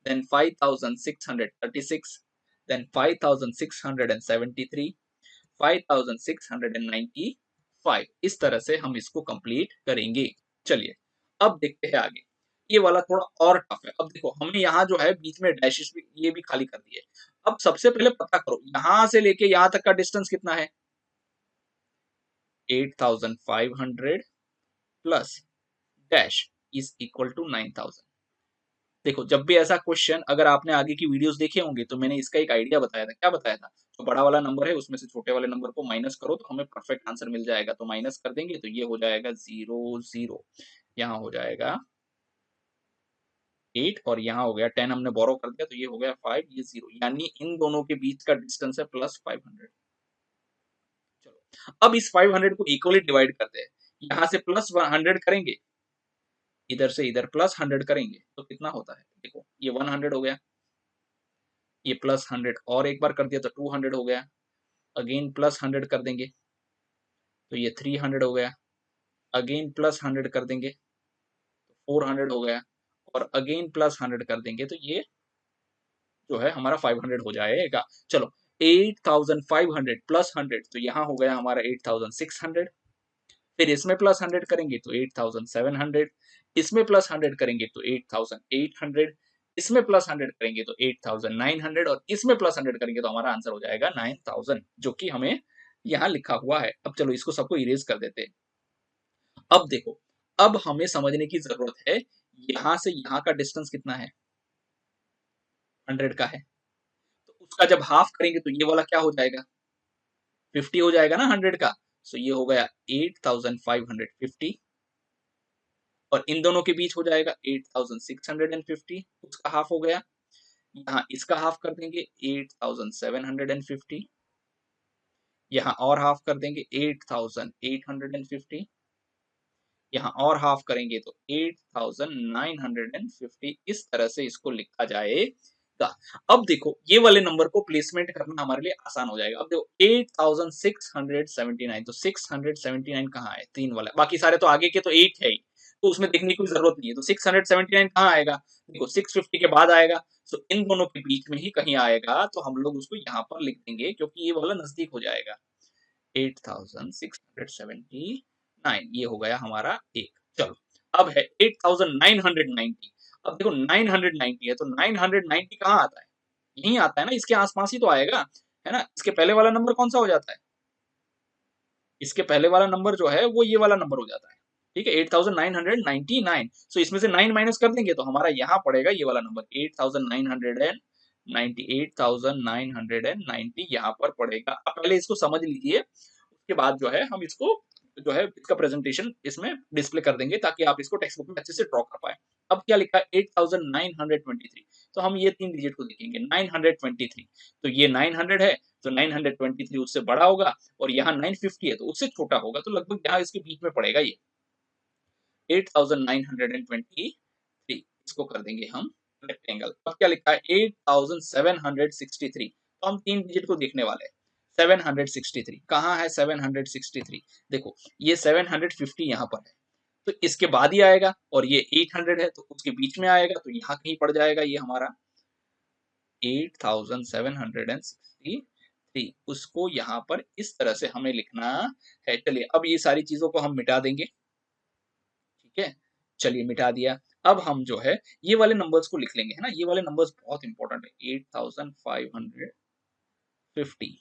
then 5636, then 5673, 5695। इस तरह से हम इसको कंप्लीट करेंगे। चलिए अब देखते हैं आगे। ये वाला थोड़ा और टफ है। अब देखो हमने यहाँ जो है बीच में डैशेस भी ये भी खाली कर दिए। अब सबसे पहले पता करो यहां से लेके यहां तक का डिस्टेंस कितना है, 8500 plus dash is equal to 9000। देखो जब भी ऐसा क्वेश्चन, अगर आपने आगे की वीडियोस देखे होंगे तो मैंने इसका एक आइडिया बताया था। क्या बताया था, जो बड़ा वाला नंबर है उसमें से छोटे वाले नंबर को माइनस करो तो हमें परफेक्ट आंसर मिल जाएगा। तो माइनस कर देंगे तो ये हो जाएगा 0 0, यहाँ हो जाएगा 8 और यहाँ हो गया 10, हमने बोरो कर दिया तो ये हो गया 5, ये 0, यानी इन दोनों के बीच का डिस्टेंस है +500। चलो अब इस 500 को इक्वली डिवाइड करते हैं। यहाँ से +100 करेंगे, इधर से इधर +100 करेंगे तो कितना होता है, देखो ये 100 हो गया, ये +100 और एक बार कर दिया तो 200 हो गया, अगेन +100 कर देंगे तो ये 300 हो गया, अगेन +100 कर देंगे तो 400 हो गया, और अगेन +100 कर देंगे तो ये जो है हमारा 500 हो जाएगा। चलो 8500 +100 तो यहाँ हो गया हमारा 8600। फिर इसमें +100 करेंगे तो 8700, इसमें +100 करेंगे तो 8800, इसमें +100 करेंगे तो 8900, और इसमें +100 करेंगे तो हमारा आंसर हो जाएगा 9000, जो कि हमें यहाँ लिखा हुआ है। अब चलो इसको सबको इरेज कर देते हैं। अब देखो, अब हमें समझने की जरूरत है, यहाँ से यहाँ का डिस्टेंस कितना है? 100 का है। तो उसका जब हाफ करेंगे तो ये वाला क्या हो जाएगा? 50 हो जाएगा ना 100 का। सो ये हो गया 8550, और इन दोनों के बीच हो जाएगा 8650, उसका हाफ हो गया। यहाँ इसका हाफ कर देंगे 8750, यहाँ और हाफ कर देंगे 8850, यहाँ और हाफ करेंगे तो 8950। इस तरह से इसको लिखा जाएगा। अब देखो ये वाले नंबर को प्लेसमेंट करना हमारे लिए आसान हो जाएगा। अब देखो 8679, तो 679 कहाँ है? 3 वाला, बाकी सारे तो आगे के तो 8 है ही, तो उसमें देखने की कोई जरूरत नहीं है। तो 679 कहाँ आएगा? देखो 650 के बाद आएगा। सो इन दोनों के बीच में ही कहीं आएगा, तो हम लोग उसको यहाँ पर लिख देंगे क्योंकि ये वाला नजदीक हो जाएगा। 8679, ये हो गया हमारा एक। चलो अब है 8990। अब देखो 990 है, तो 990 कहाँ आता है? यहीं आता है ना, इसके आसपास ही तो आएगा, है ना। इसके पहले वाला नंबर कौन सा हो जाता है? इसके पहले वाला नंबर जो है वो ये वाला नंबर हो जाता है। ठीक है, 8999। सो इसमें से 9 माइनस कर देंगे तो हमारा यहाँ पड़ेगा ये वाला नंबर 8990, 8990 यहाँ पर पड़ेगा। आप पहले इसको समझ लीजिए, उसके बाद जो है हम इसको जो है इसका प्रेजेंटेशन इसमें डिस्प्ले कर देंगे ताकि आप इसको टेक्स्ट बुक में अच्छे से ड्रॉ कर पाए। अब क्या लिखा है? 8923। तो हम ये 3 डिजिट को देखेंगे, 923, तो ये 900 है, तो 923 उससे बड़ा होगा, और यहाँ 950 है तो उससे छोटा होगा, तो लगभग यहाँ इसके बीच में पड़ेगा ये 8923। इसको कर देंगे हम रेक्टेंगल। अब क्या लिखा है? 8763। तो हम 3 डिजिट को देखने वाले हैं। 763 कहाँ है? 763 देखो, ये 750 यहाँ पर है, तो इसके बाद ही आएगा, और ये 800 है तो उसके बीच में आएगा, तो यहाँ कहीं पड़ जाएगा ये हमारा 8763। उसको यहाँ पर इस तरह से हमें लिखना है। चलिए अब ये सारी चीजों को हम मिटा देंगे। ठीक है, चलिए मिटा दिया। अब हम जो है ये वाले नंबर्स को लिख लेंगे, है ना। ये वाले नंबर्स बहुत इंपॉर्टेंट है। 8550,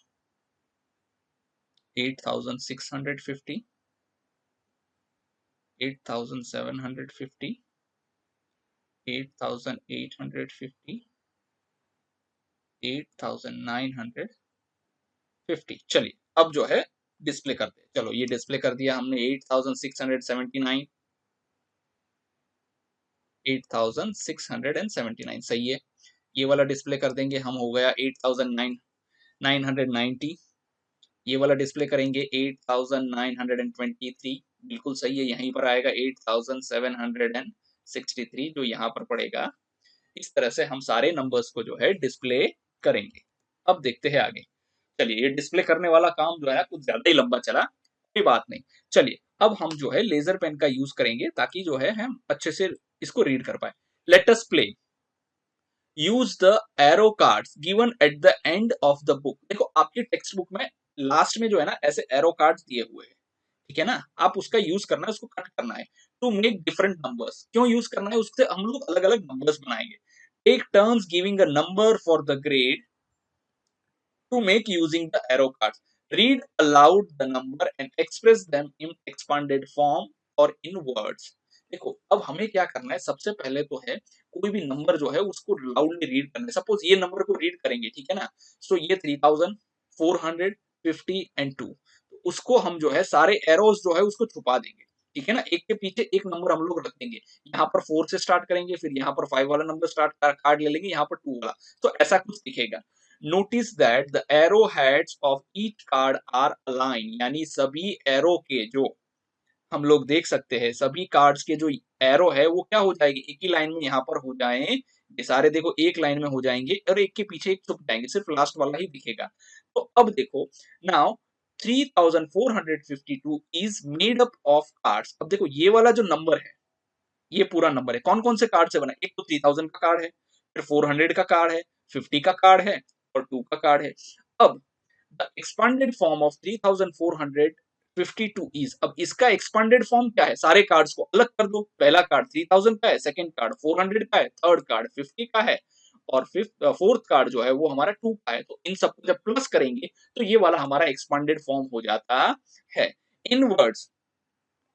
8650, 8750, 8850, 8950। चलिए अब जो है डिस्प्ले करते हैं। चलो ये डिस्प्ले कर दिया हमने। 8679, 8679 सही है। ये वाला डिस्प्ले कर देंगे हम, हो गया 8990। ये वाला डिस्प्ले करेंगे 8923, बिल्कुल सही है, यहीं पर आएगा 8763, जो यहाँ पर पड़ेगा। इस तरह से हम सारे नंबर्स को जो है डिस्प्ले करेंगे। अब देखते हैं आगे। चलिए ये डिस्प्ले करने वाला काम जो है कुछ ज्यादा ही लंबा चला, कोई बात नहीं। चलिए अब हम जो है लेजर पेन का यूज करेंगे ताकि जो है हम अच्छे से इसको रीड कर पाए। Let us play. Use the arrow cards given at the end of the book. देखो आपकी टेक्स्ट बुक में लास्ट में जो है ना ऐसे एरो कार्ड्स दिए हुए हैं, ठीक है ना। आप उसका यूज करना है, उसको कट करना है टू मेक डिफरेंट नंबर्स। क्यों यूज करना है? उससे हम लोग अलग अलग नंबर्स बनाएंगे। Take turns giving a number for the grade to make using the arrow cards. Read aloud the number and express them in expanded form or in words. देखो अब हमें क्या करना है, सबसे पहले तो है कोई भी नंबर जो है उसको लाउडली रीड करना है। सपोज ये नंबर को रीड करेंगे, ठीक है ना। सो ये 3450 एंड 2, तो उसको हम जो है सारे एरोज जो है उसको छुपा देंगे, ठीक है ना। एक के पीछे एक नंबर हम लोग रख देंगे। यहाँ पर 4 से स्टार्ट करेंगे, फिर यहाँ पर 5 वाला नंबर स्टार्ट कार्ड ले लेंगे, यहाँ पर 2 वाला, तो ऐसा कुछ दिखेगा। Notice that the arrow heads of each card are align, यानी सभी एरो के जो हम लोग देख सकते हैं, सभी कार्ड्स के जो एरो है वो क्या हो जाएगी? एक ही लाइन में यहाँ पर हो जाए। ये सारे देखो एक लाइन में हो जाएंगे और एक के पीछे एक छुप जाएंगे, सिर्फ लास्ट वाला ही दिखेगा। तो अब देखो now 3452 is made up of cards. अब देखो ये वाला जो नंबर है ये पूरा नंबर है, कौन कौन से कार्ड से बना? एक तो 3000 का कार्ड है, फिर 400 का कार्ड है, 50 का कार्ड है और 2 का कार्ड है। अब the expanded form of 3452 is, अब इसका एक्सपांडेड फॉर्म क्या है? सारे कार्ड्स को अलग कर दो। पहला कार्ड 3000 का है, सेकंड कार्ड 400 का है, थर्ड कार्ड 50 का है, और फोर्थ कार्ड जो है वो हमारा 2 का है। तो इन सबको जब प्लस करेंगे तो ये वाला हमारा एक्सपांडेड फॉर्म हो जाता है। इन वर्ड्स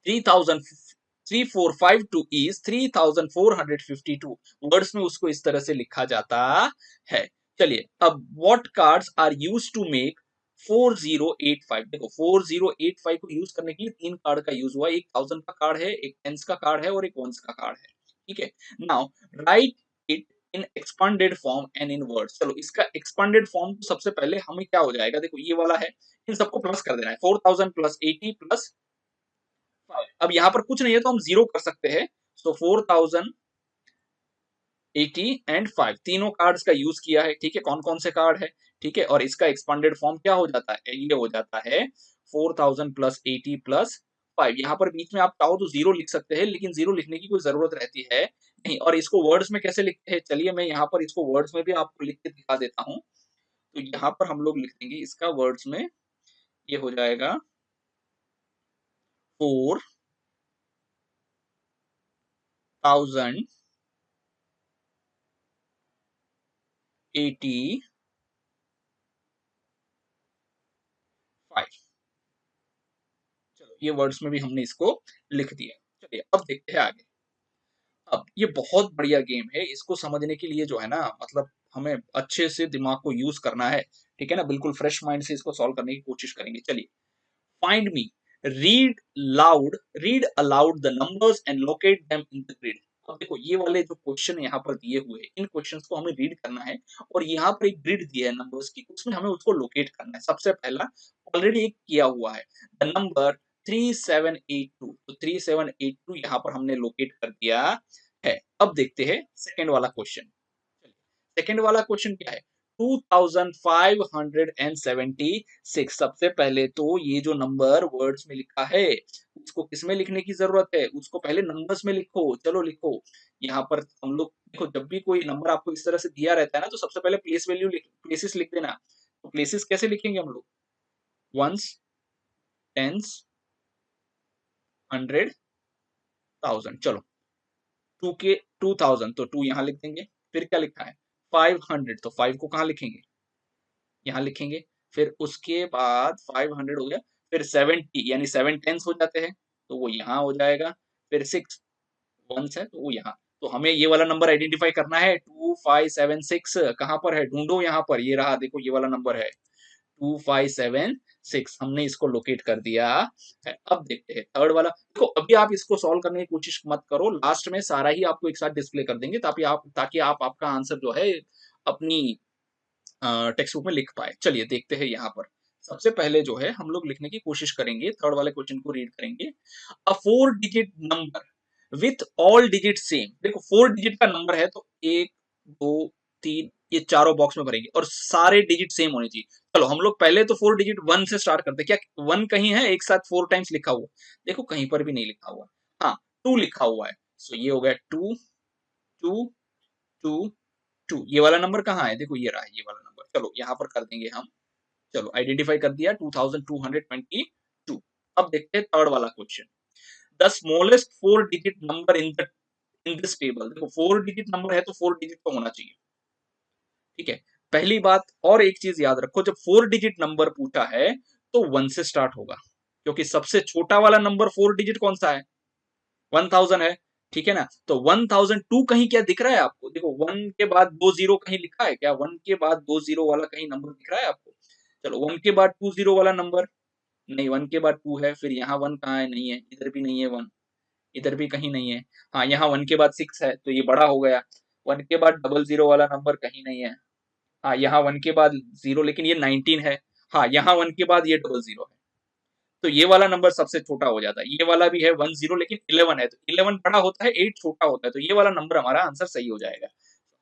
3452 is 3452 वर्ड्स में उसको इस तरह से लिखा जाता है। चलिए अब what cards are used to make 4085। देखो 4085 को यूज करने के लिए 3 कार्ड का यूज हुआ, एक 1000 का कार्ड है, एक टेंस का कार्ड है और एक वंस का कार्ड है। ठीक है, now right it in expanded form and in words. चलो इसका एक्सपांडेड फॉर्म तो सबसे पहले हमें क्या हो जाएगा, देखो ये वाला है, इन सबको प्लस कर देना है, 4000 प्लस 80 प्लस 5। अब यहाँ पर कुछ नहीं है तो हम जीरो कर सकते हैं। सो 4000 80 एंड 5 तीनों कार्ड्स का यूज किया है। ठीक है, कौन कौन से कार्ड है, ठीक है, और इसका एक्सपांडेड फॉर्म क्या हो जाता है, ये हो जाता है 4000 प्लस 80 प्लस 5। यहाँ पर बीच में आप चाहो तो जीरो लिख सकते हैं, लेकिन जीरो लिखने की कोई जरूरत रहती है नहीं। और इसको वर्ड्स में कैसे लिखते हैं, चलिए मैं यहाँ पर इसको वर्ड्स में भी आपको लिख के दिखा देता हूँ। तो यहाँ पर हम लोग लिख देंगे इसका वर्ड्स में, ये हो जाएगा 4000 85। चलो ये वर्ड्स में भी हमने इसको लिख दिया। चलिए अब देखते हैं आगे। अब ये बहुत बढ़िया गेम है, इसको समझने के लिए जो है ना, मतलब हमें अच्छे से दिमाग को यूज करना है। ठीक है ना, बिल्कुल फ्रेश माइंड से इसको सॉल्व करने की कोशिश करेंगे। चलिए, find me, read loud, read aloud the numbers and locate them in the grid. अब देखो ये वाले जो क्वेश्चन यहाँ पर दिए हुए हैं, इन क्वेश्चंस को हमें रीड करना है और यहाँ पर एक ग्रिड दिया है नंबर्स की, उसमें हमें उसको लोकेट करना है। सबसे पहला ऑलरेडी एक किया हुआ है, द नंबर 3782। तो 3782 यहाँ पर हमने लोकेट कर दिया है। अब देखते हैं सेकेंड वाला क्वेश्चन। सेकेंड वाला क्वेश्चन क्या है, 2576। सबसे पहले तो ये जो नंबर वर्ड्स में लिखा है उसको किस में लिखने की जरूरत है, उसको पहले नंबर्स में लिखो। चलो लिखो, यहाँ पर हम लोग देखो जब भी कोई नंबर आपको इस तरह से दिया रहता है ना, तो सबसे पहले प्लेस वैल्यू प्लेसेस लिख देना। तो प्लेसेस कैसे लिखेंगे हम लोग, वंस, टेंस, 100, 1000। चलो 2 के 2000 तो 2 यहाँ लिख देंगे। फिर क्या लिखा है 500, तो 5 को कहाँ लिखेंगे, यहाँ लिखेंगे। फिर उसके बाद 500 हो गया, फिर 70 यानी 7 टेंस हो जाते हैं तो वो यहाँ हो जाएगा। फिर 6 वंस है तो वो यहाँ। तो हमें ये वाला नंबर आइडेंटिफाई करना है, 2576 कहाँ पर है, ढूंढो यहाँ पर, ये रहा, देखो ये वाला नंबर है 2576। हमने इसको लोकेट कर दिया है। अब देखते हैं थर्ड वाला। देखो अभी आप इसको सॉल्व करने की कोशिश मत करो, लास्ट में सारा ही आपको एक साथ डिस्प्ले कर देंगे ताकि आप आपका आंसर जो है अपनी टेक्स्ट बुक में लिख पाए। चलिए देखते हैं यहाँ पर। सबसे पहले जो है हम लोग लिखने की कोशिश करेंगे, थर्ड वाले क्वेश्चन को रीड करेंगे। अ 4 digit number with all digit same. देखो 4 डिजिट का नंबर है तो 1 2 3 ये चारों बॉक्स में भरेंगे और सारे डिजिट सेम होने चाहिए। चलो हम लोग पहले तो 4 डिजिट 1 से स्टार्ट करते हैं। क्या 1 कहीं है एक साथ 4 टाइम्स लिखा हुआ, देखो कहीं पर भी नहीं लिखा हुआ। हाँ 2 लिखा हुआ है, सो ये हो गया 2 2 2 2। ये वाला नंबर कहाँ है, देखो ये रहा ये वाला नंबर। चलो यहाँ पर कर देंगे हम, चलो आइडेंटिफाई कर दिया 2222। अब देखते हैं थर्ड वाला question. The smallest 4 digit number in this table. देखो 4 डिजिट नंबर है तो 4 डिजिट तो होना चाहिए। ठीक है, पहली बात और एक चीज याद रखो, जब 4 डिजिट नंबर पूछा है तो 1 से स्टार्ट होगा, क्योंकि सबसे छोटा वाला नंबर 4 डिजिट कौन सा है, 1000 है। ठीक है ना, तो 1002 कहीं क्या दिख रहा है आपको, देखो 1 के बाद 2 जीरो कहीं लिखा है क्या, 1 के बाद 2 जीरो वाला कहीं नंबर दिख रहा है आपको। चलो 1 के बाद 2 जीरो वाला नंबर नहीं, 1 के बाद 2 है, फिर यहाँ 1 कहाँ है, नहीं है, इधर भी नहीं है 1, इधर भी कहीं नहीं है। हाँ यहाँ 1 के बाद 6 है तो ये बड़ा हो गया। 1 के बाद 00 वाला नंबर कहीं नहीं है। हाँ यहाँ 1 के बाद 0 लेकिन ये 19 है। हाँ यहाँ 1 के बाद ये 00 है, तो ये वाला नंबर सबसे छोटा हो जाता है। ये वाला भी है 10 लेकिन 11 है, तो 11 बड़ा होता है, 8 छोटा होता है, तो ये वाला नंबर हमारा आंसर सही हो जाएगा।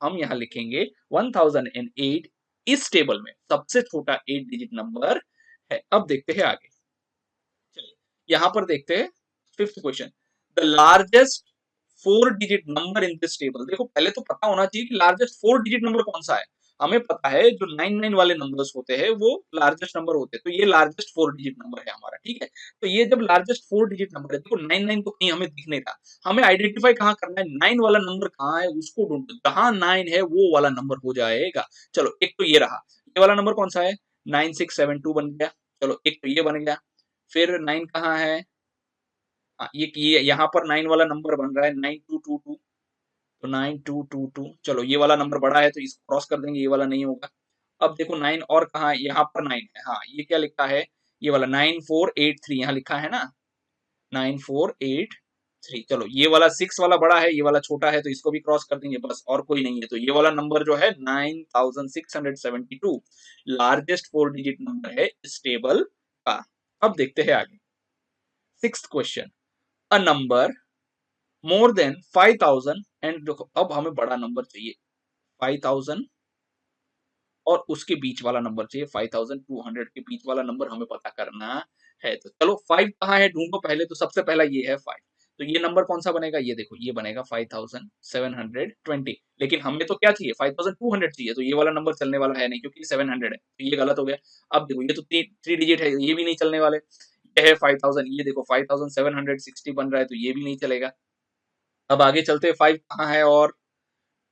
हम यहाँ लिखेंगे 1008 इस टेबल में सबसे छोटा 8 डिजिट नंबर है। अब देखते हैं आगे। चलिए यहाँ पर देखते हैं fifth question. The largest 4 digit number in this table. देखो पहले तो पता होना चाहिए कि लार्जेस्ट 4 डिजिट नंबर कौन सा है। हमें पता है जो 99 वाले नंबर्स होते हैं वो लार्जेस्ट नंबर होते हैं, तो ये लार्जेस्ट 4 डिजिट नंबर है हमारा, ठीक है। तो ये जब लार्जेस्ट 4 डिजिट नंबर है, देखो 99 तो कहीं हमें दिख नहीं रहा, हमें आइडेंटिफाई कहाँ करना है, 9 वाला नंबर कहाँ है उसको ढूंढो, जहां 9 है वो वाला नंबर हो जाएगा। चलो एक तो ये रहा, ये वाला नंबर कौन सा है, 9672 बन गया। चलो एक तो ये बन गया, फिर 9 कहाँ है, हाँ, ये यहाँ पर 9 वाला नंबर बन रहा है 9222, तो 9222, चलो ये वाला नंबर बड़ा है तो इसको क्रॉस कर देंगे, ये वाला नहीं होगा। अब देखो 9 और कहाँ है, यहाँ पर 9 है, हाँ ये क्या लिखा है, ये वाला 9483 यहाँ लिखा है ना, 9483। चलो ये वाला 6 वाला बड़ा है, ये वाला छोटा है, तो इसको भी क्रॉस कर देंगे, बस और कोई नहीं है। तो ये वाला नंबर जो है 9672 लार्जेस्ट 4 डिजिट नंबर है इस टेबल का। अब देखते हैं आगे, sixth question, a number more than 5000 and, देखो अब हमें बड़ा नंबर चाहिए 5000 और उसके बीच वाला नंबर चाहिए 5200 के बीच वाला नंबर हमें पता करना है। तो चलो 5 कहाँ है ढूंढो पहले, तो सबसे पहला ये है 5, तो ये नंबर कौन सा बनेगा, ये देखो ये बनेगा 5720, लेकिन हमें तो क्या चाहिए 5200 चाहिए, तो ये वाला नंबर चलने वाला है नहीं क्योंकि 700 है, तो ये गलत हो गया। अब देखो ये तो 3 डिजिट है, ये भी नहीं चलने वाले, ये है 5000, ये देखो 5760 बन रहा है, तो ये भी नहीं चलेगा। अब आगे चलते 5 कहाँ है, और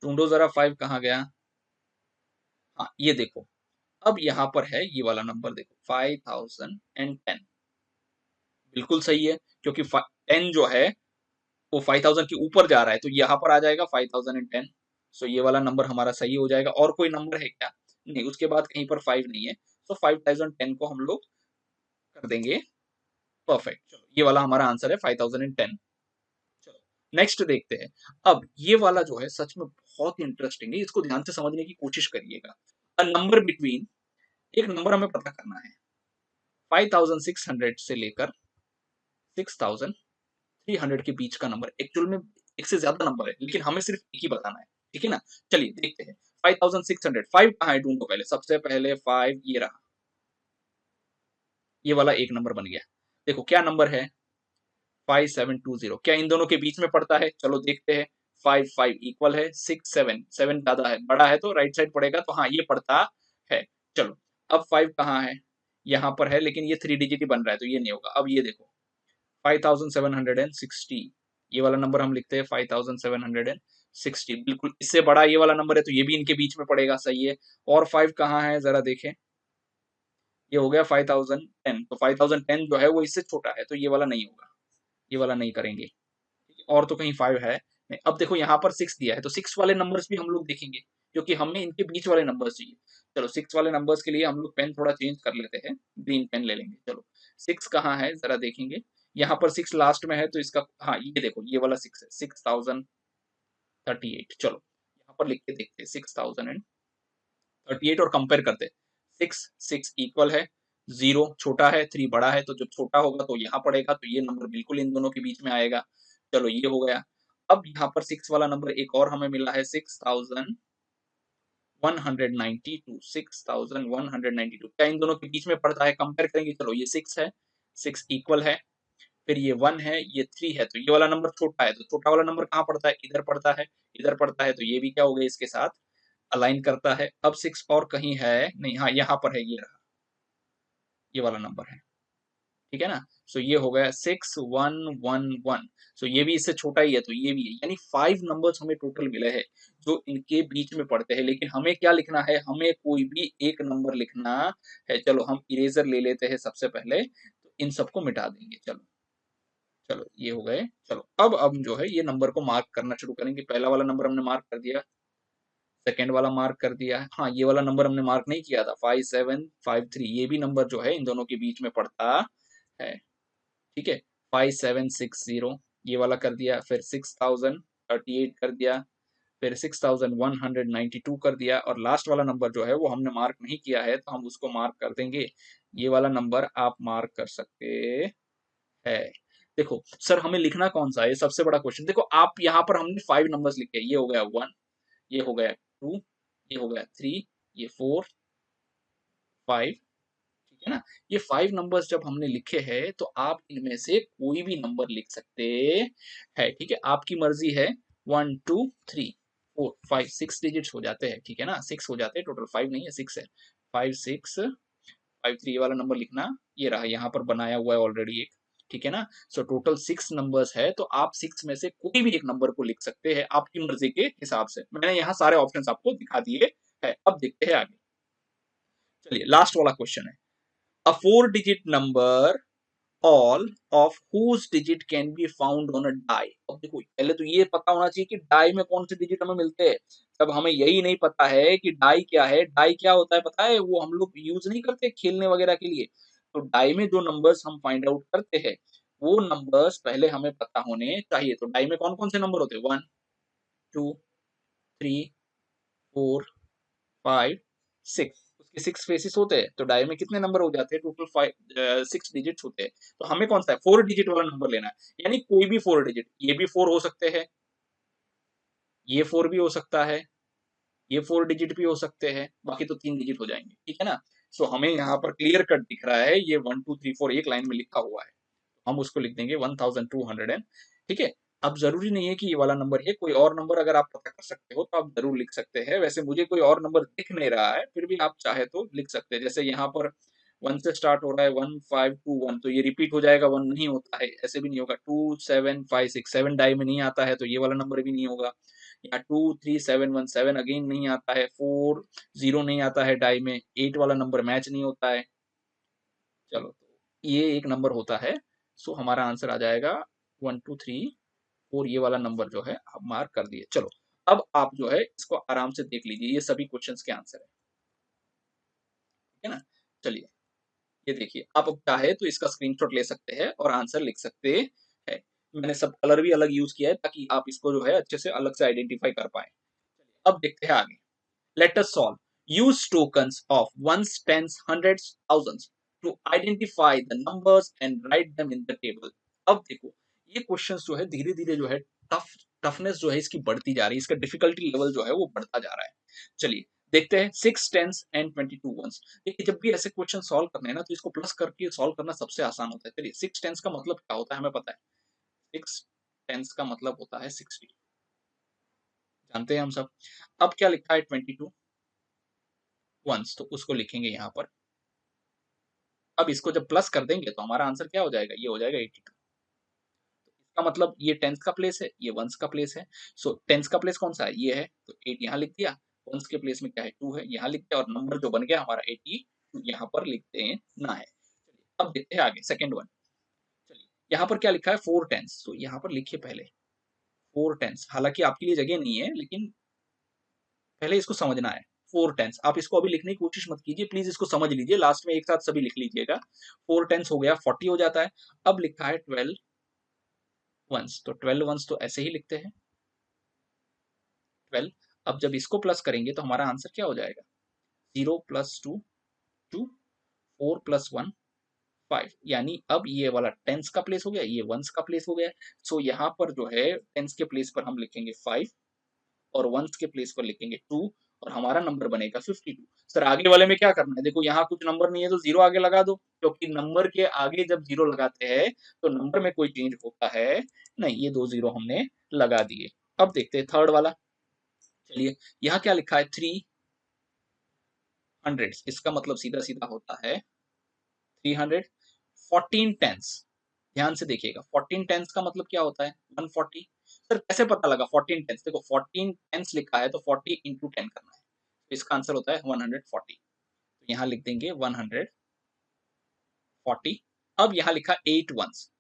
ढूंढो जरा 5 कहाँ गया, हाँ ये देखो, अब यहाँ पर है ये वाला नंबर देखो 5010, बिल्कुल सही है, क्योंकि 10 जो है वो 5000 के ऊपर जा रहा है, तो यहाँ पर आ जाएगा 5010। सो ये वाला नंबर हमारा सही हो जाएगा। और कोई नंबर है क्या, नहीं, उसके बाद कहीं पर 5 नहीं है, तो 5010 को हम लोग कर देंगे परफेक्ट। चलो ये वाला हमारा आंसर है 5010। चलो नेक्स्ट देखते हैं। अब ये वाला जो है सच में बहुत इंटरेस्टिंग है, इसको ध्यान से समझने की कोशिश करिएगा। अ नंबर बिटवीन, एक नंबर हमें पता करना है 5600 से लेकर 6300 के बीच का नंबर, एक्चुअल में एक से ज्यादा नंबर है लेकिन हमें सिर्फ एक ही बताना है, ठीक है ना। चलिए देखते हैं 5600, 5 कहाँ है ढूंढो पहले, सबसे पहले 5 ये रहा, ये वाला एक नंबर बन गया। देखो क्या नंबर है 5720, क्या इन दोनों के बीच में पड़ता है, चलो देखते हैं। 5 इक्वल है 6 7 ज्यादा है, बड़ा है तो राइट साइड पड़ेगा, तो हाँ ये पड़ता है। चलो अब 5 कहाँ है, यहाँ पर है, लेकिन ये 3 डिजिट ही बन रहा है तो ये नहीं होगा। अब ये देखो 5760, ये वाला नंबर हम लिखते हैं 5760, बिल्कुल इससे बड़ा ये वाला नंबर है, तो ये भी इनके बीच में पड़ेगा, सही है। और 5 कहाँ है जरा देखें, ये हो गया 5010, तो 5010 जो है वो इससे छोटा है, तो ये वाला नहीं होगा, ये वाला नहीं करेंगे। और तो कहीं 5 है नहीं। अब देखो यहाँ पर 6 दिया है, तो 6 वाले नंबर्स भी हम लोग देखेंगे, क्योंकि हमें इनके बीच वाले नंबर्स चाहिए। चलो 6 वाले नंबर्स के लिए हम लोग पेन थोड़ा चेंज कर लेते हैं, ग्रीन पेन ले लेंगे। चलो 6 कहाँ है जरा देखेंगे, यहाँ पर 6 लास्ट में है, तो इसका, हाँ ये देखो ये वाला 6 है, 6038। चलो यहाँ पर लिख के देखते हैं 6038 और कंपेयर करते हैं। 6 इक्वल है, 0 छोटा है, 3 बड़ा है, तो जब छोटा होगा तो यहाँ पड़ेगा, तो ये नंबर बिल्कुल इन दोनों के बीच में आएगा। चलो ये हो गया। अब यहाँ पर 6 वाला नंबर एक और हमें मिला है 6192, 6192, क्या इन दोनों के बीच में पड़ता है, कंपेयर करेंगे। चलो ये 6 है, 6 इक्वल है, फिर ये 1 है, ये 3 है, तो ये वाला नंबर छोटा है, तो छोटा वाला नंबर कहाँ पड़ता है, इधर पड़ता है, इधर पड़ता है, तो ये भी क्या हो गया इसके साथ अलाइन करता है। अब 6 और कहीं है नहीं, हाँ यहाँ पर है, ये रहा, ये वाला नंबर है, ठीक है ना। सो ये हो गया 6111, सो ये भी इससे छोटा ही है, तो ये भी है, यानी 5 नंबर्स हमें टोटल मिले हैं जो इनके बीच में पड़ते हैं। लेकिन हमें क्या लिखना है, हमें कोई भी एक नंबर लिखना है। चलो हम इरेजर ले लेते हैं सबसे पहले, तो इन सबको मिटा देंगे। चलो चलो ये हो गए। चलो अब हम जो है ये नंबर को मार्क करना शुरू करेंगे। पहला वाला नंबर हमने मार्क कर दिया, सेकेंड वाला मार्क कर दिया है, हाँ ये वाला नंबर हमने मार्क नहीं किया था 5753, ये भी नंबर जो है इन दोनों के बीच में पड़ता है, ठीक है। 5760 ये वाला कर दिया, फिर 6038 कर दिया, फिर 6192 कर दिया, और लास्ट वाला नंबर जो है वो हमने मार्क नहीं किया है, तो हम उसको मार्क कर देंगे। ये वाला नंबर आप मार्क कर सकते हैं। देखो सर हमें लिखना कौन सा है, ये सबसे बड़ा क्वेश्चन। देखो आप यहाँ पर हमने 5 नंबर्स लिखे, ये हो गया 1, ये हो गया 2, ये हो गया 3, ये 4 5, ठीक है ना। ये 5 नंबर्स जब हमने लिखे हैं, तो आप इनमें से कोई भी नंबर लिख सकते हैं, ठीक है, आपकी मर्जी है, 1 2 3। 4 5 6 डिजिट्स हो जाते हैं, ठीक है ना, 6 हो जाते हैं टोटल, 5 नहीं है 6 है। 5 6 5 3 वाला नंबर लिखना, ये रहा, यहाँ पर बनाया हुआ है ऑलरेडी एक, ठीक है ना। सो टोटल 6 नंबर्स है, तो आप 6 में से कोई भी एक नंबर को लिख सकते हैं आपकी मर्जी के हिसाब से। मैंने यहाँ सारे ऑप्शंस आपको दिखा दिए है। अब देखते हैं आगे। चलिए लास्ट वाला क्वेश्चन है, अ 4 digit number all of whose digit can be found on a die। अब देखो पहले तो ये पता होना चाहिए कि डाई में कौन से डिजिट हमें मिलते हैं। जब हमें यही नहीं पता है कि डाई क्या है, डाई क्या होता है पता है, वो हम लोग यूज नहीं करते खेलने वगैरह के लिए। तो डाई में जो नंबर्स हम फाइंड आउट करते हैं, वो नंबर्स पहले हमें पता होने चाहिए। तो डाई में कौन कौन से नंबर होते हैं, 1 2 3 4 5 6, उसके 6 फेसेस होते हैं, तो डाई में कितने नंबर हो जाते हैं, टोटल 6 डिजिट्स होते हैं। तो हमें कौन सा है, 4 डिजिट वाला नंबर लेना है, यानी कोई भी 4 डिजिट, ये भी 4 हो सकते हैं, ये 4 भी हो सकता है, ये 4 डिजिट भी हो सकते हैं, बाकी तो 3 डिजिट हो जाएंगे, ठीक है ना। सो हमें यहाँ पर क्लियर कट दिख रहा है, ये 1 2 3 4 एक लाइन में लिखा हुआ है, हम उसको लिख देंगे 1200 एंड, ठीक है। अब जरूरी नहीं है कि ये वाला नंबर है, कोई और नंबर अगर आप पता कर सकते हो तो आप जरूर लिख सकते हैं। वैसे मुझे कोई और नंबर दिख नहीं रहा है, फिर भी आप चाहे तो लिख सकते हैं। जैसे यहाँ पर 1 से स्टार्ट हो रहा है, 1521, तो ये रिपीट हो जाएगा, 1 नहीं होता है, ऐसे भी नहीं होगा। 2756, 7 डाई में नहीं आता है, तो ये वाला नंबर भी नहीं होगा। यहाँ 23717 अगेन नहीं आता है, 40 नहीं आता है डाई में, 8 वाला नंबर मैच नहीं होता है। चलो तो ये एक नंबर होता है। सो हमारा आंसर आ जाएगा 1 2 3 4, ये वाला नंबर जो है आप मार्क कर दिए। चलो अब आप जो है इसको आराम से देख लीजिए, ये सभी क्वेश्चंस के आंसर है, ठीक है ना। चलिए ये देखिए, आप अब चाहे तो इसका स्क्रीनशॉट ले सकते हैं और आंसर लिख सकते हैं। मैंने सब कलर भी अलग यूज किया है ताकि आप इसको जो है अच्छे से अलग से आइडेंटिफाई कर पाए। अब देखते हैं आगे। Let us solve. Use tokens of ones, tens, hundreds, thousands to identify the numbers and write them in the table. अब देखो ये क्वेश्चंस जो है धीरे धीरे जो है टफनेस जो है इसकी बढ़ती जा रही है, इसका डिफिकल्टी लेवल जो है वो बढ़ता जा रहा है। चलिए देखते हैं 6 टेंस एंड 22 वंस। देखिए जब भी ऐसे क्वेश्चन सॉल्व करने हैं ना, तो इसको प्लस करके सॉल्व करना सबसे आसान होता है। चलिए 6 टेंस का मतलब क्या होता है हमें पता है, 6 टेंस का मतलब होता है 60, जानते हैं हम सब। अब क्या लिखा है 22 वंस, तो उसको लिखेंगे यहाँ पर। अब इसको जब प्लस कर देंगे तो हमारा आंसर क्या हो जाएगा, ये हो जाएगा 82। इसका मतलब ये टेंस का प्लेस है, ये वंस का प्लेस है। सो टेंस का प्लेस कौन सा है, ये है, तो 8 यहाँ लिख दिया। वंस के प्लेस में क्या है, 2 है, यहाँ लिख दिया, और नंबर जो बन गया हमारा 82 यहाँ पर लिखते हैं ना है। अब देखते हैं आगे सेकंड वन। चलिए यहाँ पर क्या लिखा है, 4 टेंस, तो यहाँ पर लिखिए पहले 4 टेंस। हालांकि आपके लिए जगह नहीं है, लेकिन पहले इसको समझना है। 4 टेंस, आप इसको अभी लिखने की कोशिश मत कीजिए, प्लीज इसको समझ लीजिए, लास्ट में एक साथ सभी लिख लीजिएगा। 4 टेंस हो गया, 40 हो जाता है। अब लिखा है 12 वंस, तो 12 वंस तो ऐसे ही लिखते हैं 12। अब जब इसको प्लस करेंगे तो हमारा आंसर क्या हो जाएगा, 0 + 2 2, 4 + 1 5। यानी अब ये वाला टेंस का प्लेस हो गया, ये वंस का प्लेस हो गया। सो यहाँ पर जो है टेंस के प्लेस पर हम लिखेंगे 5, और वंस के प्लेस पर लिखेंगे 2, और हमारा नंबर बनेगा 52। सर आगे वाले में क्या करना है, देखो यहाँ कुछ नंबर नहीं है तो 0 आगे लगा दो, क्योंकि नंबर के आगे जब 0 लगाते हैं तो नंबर में कोई चेंज होता है नहीं, ये 2 0 हमने लगा दिए। अब देखते हैं थर्ड वाला। चलिए यहाँ क्या लिखा है, 300, इसका मतलब सीधा सीधा होता है 300। 14 टेंस, ध्यान से देखिएगा, 14 टेंस का मतलब क्या होता है, 140। सर कैसे पता लगा 14 टेंस, देखो 14 टेंस लिखा है तो 40 इंटू 10 करना है, तो इसका आंसर होता है 140। तो यहाँ लिख देंगे 140। अब यहाँ लिखा 8 वंस,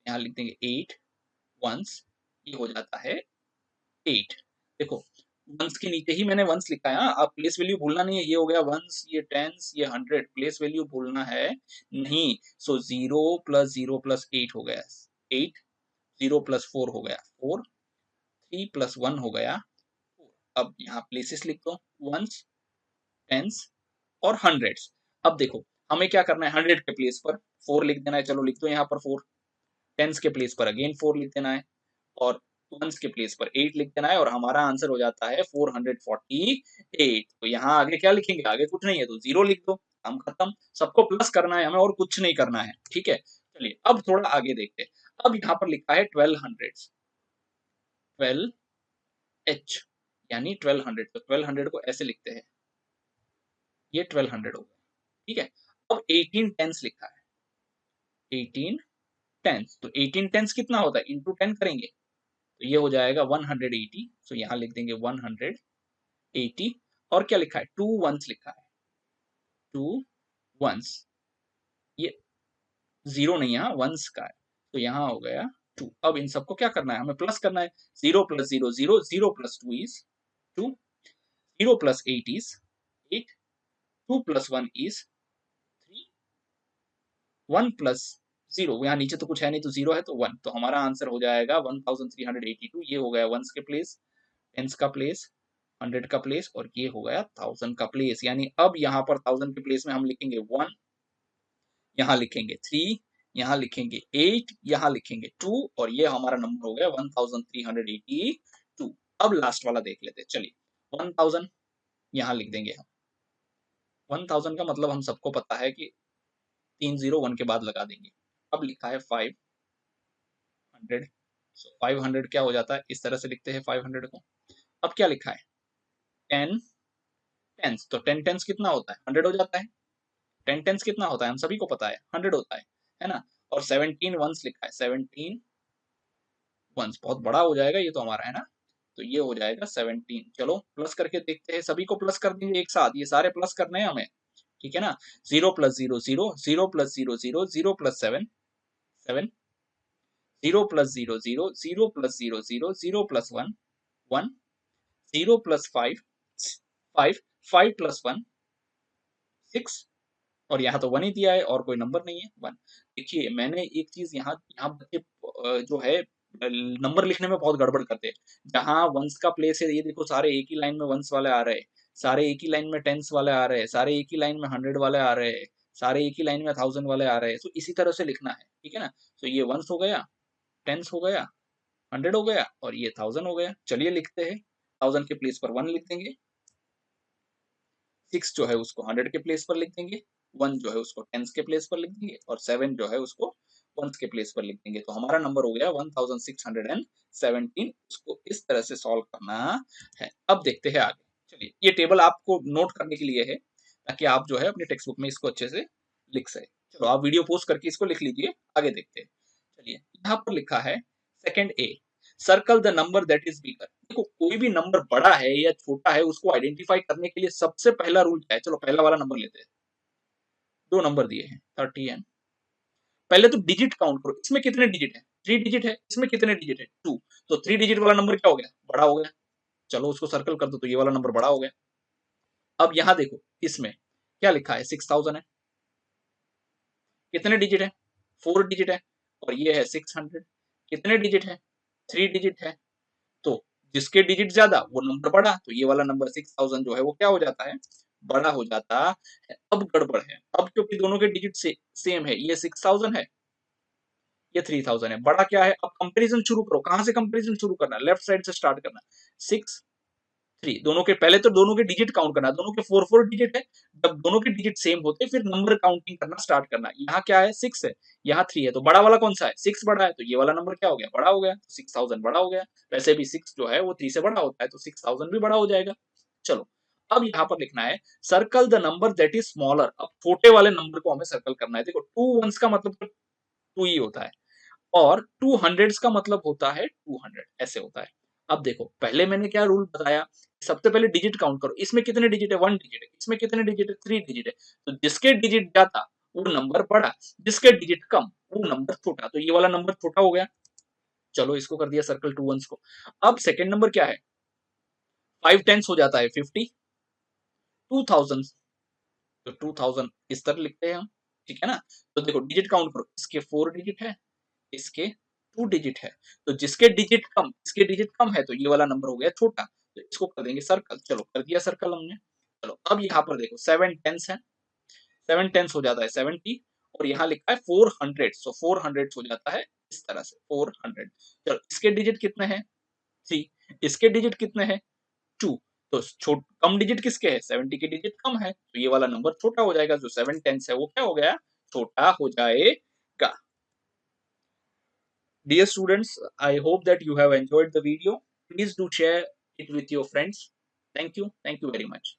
यहाँ लिख देंगे 8 वंस, ये हो जाता है 8। देखो वंस के नीचे ही मैंने वंस लिखा है, हाँ, आप प्लेस वैल्यू भूलना नहीं है, ये हो गया वंस, ये टेंस, ये 100, प्लेस वैल्यू भूलना है नहीं। सो 0 + 0 + 8 हो गया 8, 0 + 4 हो गया 4, 3 + 1 हो गया 4। अब यहाँ प्लेसेस लिख दो, वंस, टेंस और हंड्रेड्स। अब देखो हमें क्या करना है, 100 के प्लेस पर 4 लिख देना है, चलो लिख दो यहाँ पर 4। टेंस के प्लेस पर अगेन 4 लिख देना है, और वंस के प्लेस पर 8 लिख देना है, और हमारा आंसर हो जाता है 448। तो यहाँ आगे क्या लिखेंगे, आगे कुछ नहीं है तो 0 लिख दो, काम खत्म। सबको प्लस करना है हमें, और कुछ नहीं करना है, ठीक है। चलिए अब थोड़ा आगे देखते हैं। अब यहाँ पर लिखा है 1200, 12 एच, यानी 1200, तो 1200 को ऐसे लिखते हैं, ये 1200 हो गया, ठीक है। अब 18 टेंस लिखा है, 18 टेंस, तो 18 टेंस कितना होता है, इंटू 10 करेंगे तो ये हो जाएगा 180, सो यहाँ लिख देंगे 180, और क्या लिखा है, 2 वंस लिखा है, 2 वंस, ये जीरो नहीं है, वंस का है, तो यहाँ हो गया 2। अब इन सबको क्या करना है, हमें प्लस करना है, 0 plus 0 0, 0 plus 2 is 2, 0 plus 8 is 8, 2 plus 1 is 3, 1 plus 0, यहाँ नीचे तो कुछ है नहीं तो 0 है तो 1, तो हमारा आंसर हो जाएगा 1382। ये हो गया वंस के प्लेस, टेंस का प्लेस, 100 का प्लेस, और ये हो गया 1000 का प्लेस। यानी अब यहाँ पर 1000 के प्लेस में हम लिखेंगे 1, यहाँ लिखेंगे 3, यहाँ लिखेंगे 8, यहाँ लिखेंगे 2, और ये हमारा नंबर हो गया 1382। अब लास्ट वाला देख लेते हैं, चलिए 1000 यहाँ लिख देंगे हम, 1000 का मतलब हम सबको पता है कि 301 के बाद लगा देंगे। अब लिखा है 500, सो 500 क्या हो जाता है, इस तरह से लिखते हैं 500 को। अब क्या लिखा है, 10 टेंस, तो 10 टेंस कितना होता है, 100 हो जाता है। 10 टेंस कितना होता है, हम सभी को पता है 100 होता है ना। और 17 वंस लिखा है, 17 वंस, बहुत बड़ा हो जाएगा ये तो हमारा, है ना, तो ये हो जाएगा 17। चलो प्लस करके देखते हैं, सभी को प्लस कर देंगे एक साथ, ये सारे प्लस करने हैं हमें, ठीक है ना। 0 plus 0 0, 0 plus 0 0, 0 plus 7 7, 0 plus 0 0, 0 plus 0 0, 0 plus 1 1, 0 plus 5 5, 5 plus 1 6, और यहाँ तो 1 ही दिया है और कोई नंबर नहीं है 1। देखिए मैंने एक चीज यहाँ यहाँ बच्चे जो है नंबर लिखने में बहुत गड़बड़ करते हैं। जहाँ वंस का प्लेस है, ये देखो सारे एक ही लाइन में वंस वाले आ रहे हैं, सारे एक ही लाइन में टेंस वाले आ रहे हैं, सारे एक ही लाइन में 100 वाले आ रहे हैं, सारे एक ही लाइन में 1000 वाले आ रहे हैं। तो इसी तरह से लिखना है, ठीक है ना। तो ये वंस हो गया, टेंस हो गया, 100 हो गया, और ये 1000 हो गया। चलिए लिखते हैं, 1000 के प्लेस पर 1 लिख देंगे, 6 जो है उसको 100 के प्लेस पर लिख देंगे, 1 जो है उसको टेंस के प्लेस पर लिख देंगे, और 7 जो है उसको वंस के प्लेस पर लिख देंगे। तो हमारा नंबर हो गया 1617। उसको इस तरह से सॉल्व करना है। अब देखते हैं आगे, चलिए ये टेबल आपको नोट करने के लिए है, ताकि आप जो है अपने टेक्स्ट बुक में इसको अच्छे से लिख सके। चलो आप वीडियो पोस्ट करके इसको लिख लीजिए, आगे देखते हैं। चलिए यहाँ पर लिखा है second A, circle the number that is bigger. देखो कोई भी नंबर बड़ा है या छोटा है उसको आइडेंटिफाई करने के लिए सबसे पहला रूल क्या है, चलो पहला वाला नंबर लेते हैं। 2 नंबर दिए हैं 30 एंड, पहले तो डिजिट काउंट करो, इसमें कितने डिजिट है, 3 डिजिट है, इसमें कितने डिजिट है 2, तो 3 डिजिट वाला नंबर क्या हो गया, बड़ा हो गया। चलो उसको सर्कल कर दो, तो ये वाला नंबर बड़ा हो गया। अब यहाँ देखो इसमें क्या लिखा है, 6000 है, कितने डिजिट है, 4 डिजिट है, और ये है 600, कितने डिजिट है, 3 डिजिट है। तो जिसके डिजिट ज्यादा वो नंबर बड़ा, तो ये वाला नंबर 6000 जो है वो क्या हो जाता है, बड़ा हो जाता है। अब गड़बड़ है, अब क्योंकि दोनों के डिजिट से सेम है, ये 6000 है, ये 3000 है, बड़ा क्या है। अब कंपैरिजन शुरू करो, कहां से कंपैरिजन शुरू करना है, लेफ्ट साइड से स्टार्ट करना है। 6 3, दोनों के पहले तो दोनों के डिजिट काउंट करना है, दोनों के 4 डिजिट है। जब दोनों के डिजिट सेम होते फिर नंबर काउंटिंग करना स्टार्ट करना है। यहाँ क्या है, 6 है, यहाँ 3 है, तो बड़ा वाला कौन सा है, 6 बड़ा है, तो ये वाला नंबर क्या हो गया, बड़ा हो गया, 6000 बड़ा हो गया। वैसे भी 6 जो है वो 3 से बड़ा होता है, तो 6000 भी बड़ा हो जाएगा। चलो अब यहाँ पर लिखना है circle the number that is smaller. अब छोटे वाले नंबर को हमें सर्कल करना है। देखो 2 वंस का मतलब 2 ही होता है, और 2 हंड्रेड्स का मतलब होता है 200, ऐसे होता है। अब देखो पहले मैंने क्या रूल बताया, सबसे पहले डिजिट काउंट करो, इसमें कितने डिजिट है, 1 डिजिट है, इसमें कितने डिजिट है, 3 डिजिट है। तो जिसके डिजिट ज्यादा वो नंबर बड़ा, जिसके डिजिट कम वो नंबर छोटा, तो ये वाला नंबर छोटा हो गया। चलो इसको कर दिया सर्कल 2 वंस को। अब सेकंड नंबर क्या है, 5 टेंस हो जाता है 50, 2000, तो 2000 इस तरह लिखते हैं हम, ठीक है ना। तो देखो डिजिट काउंट करो, इसके 4 डिजिट है, इसके 2 डिजिट है, तो जिसके डिजिट कम, इसके डिजिट कम है, तो ये वाला नंबर हो गया छोटा, तो इसको कर देंगे सर्कल। चलो कर दिया सर्कल हमने। चलो अब यहाँ पर देखो 7 टेंस है, 7 टेंस हो जाता है 70, और यहाँ लिखा है 400, सो 400 हो जाता है इस तरह से 400। चलो इसके डिजिट कितने हैं, 3, इसके डिजिट कितने हैं, 2, तो छोट कम डिजिट किसके है, 70 के डिजिट कम है, तो ये वाला नंबर छोटा हो जाएगा, जो 7 टेंस है वो क्या हो गया, छोटा हो जाएगा। Dear students, I hope that you have enjoyed the video. Please do share it with your friends. Thank you very much.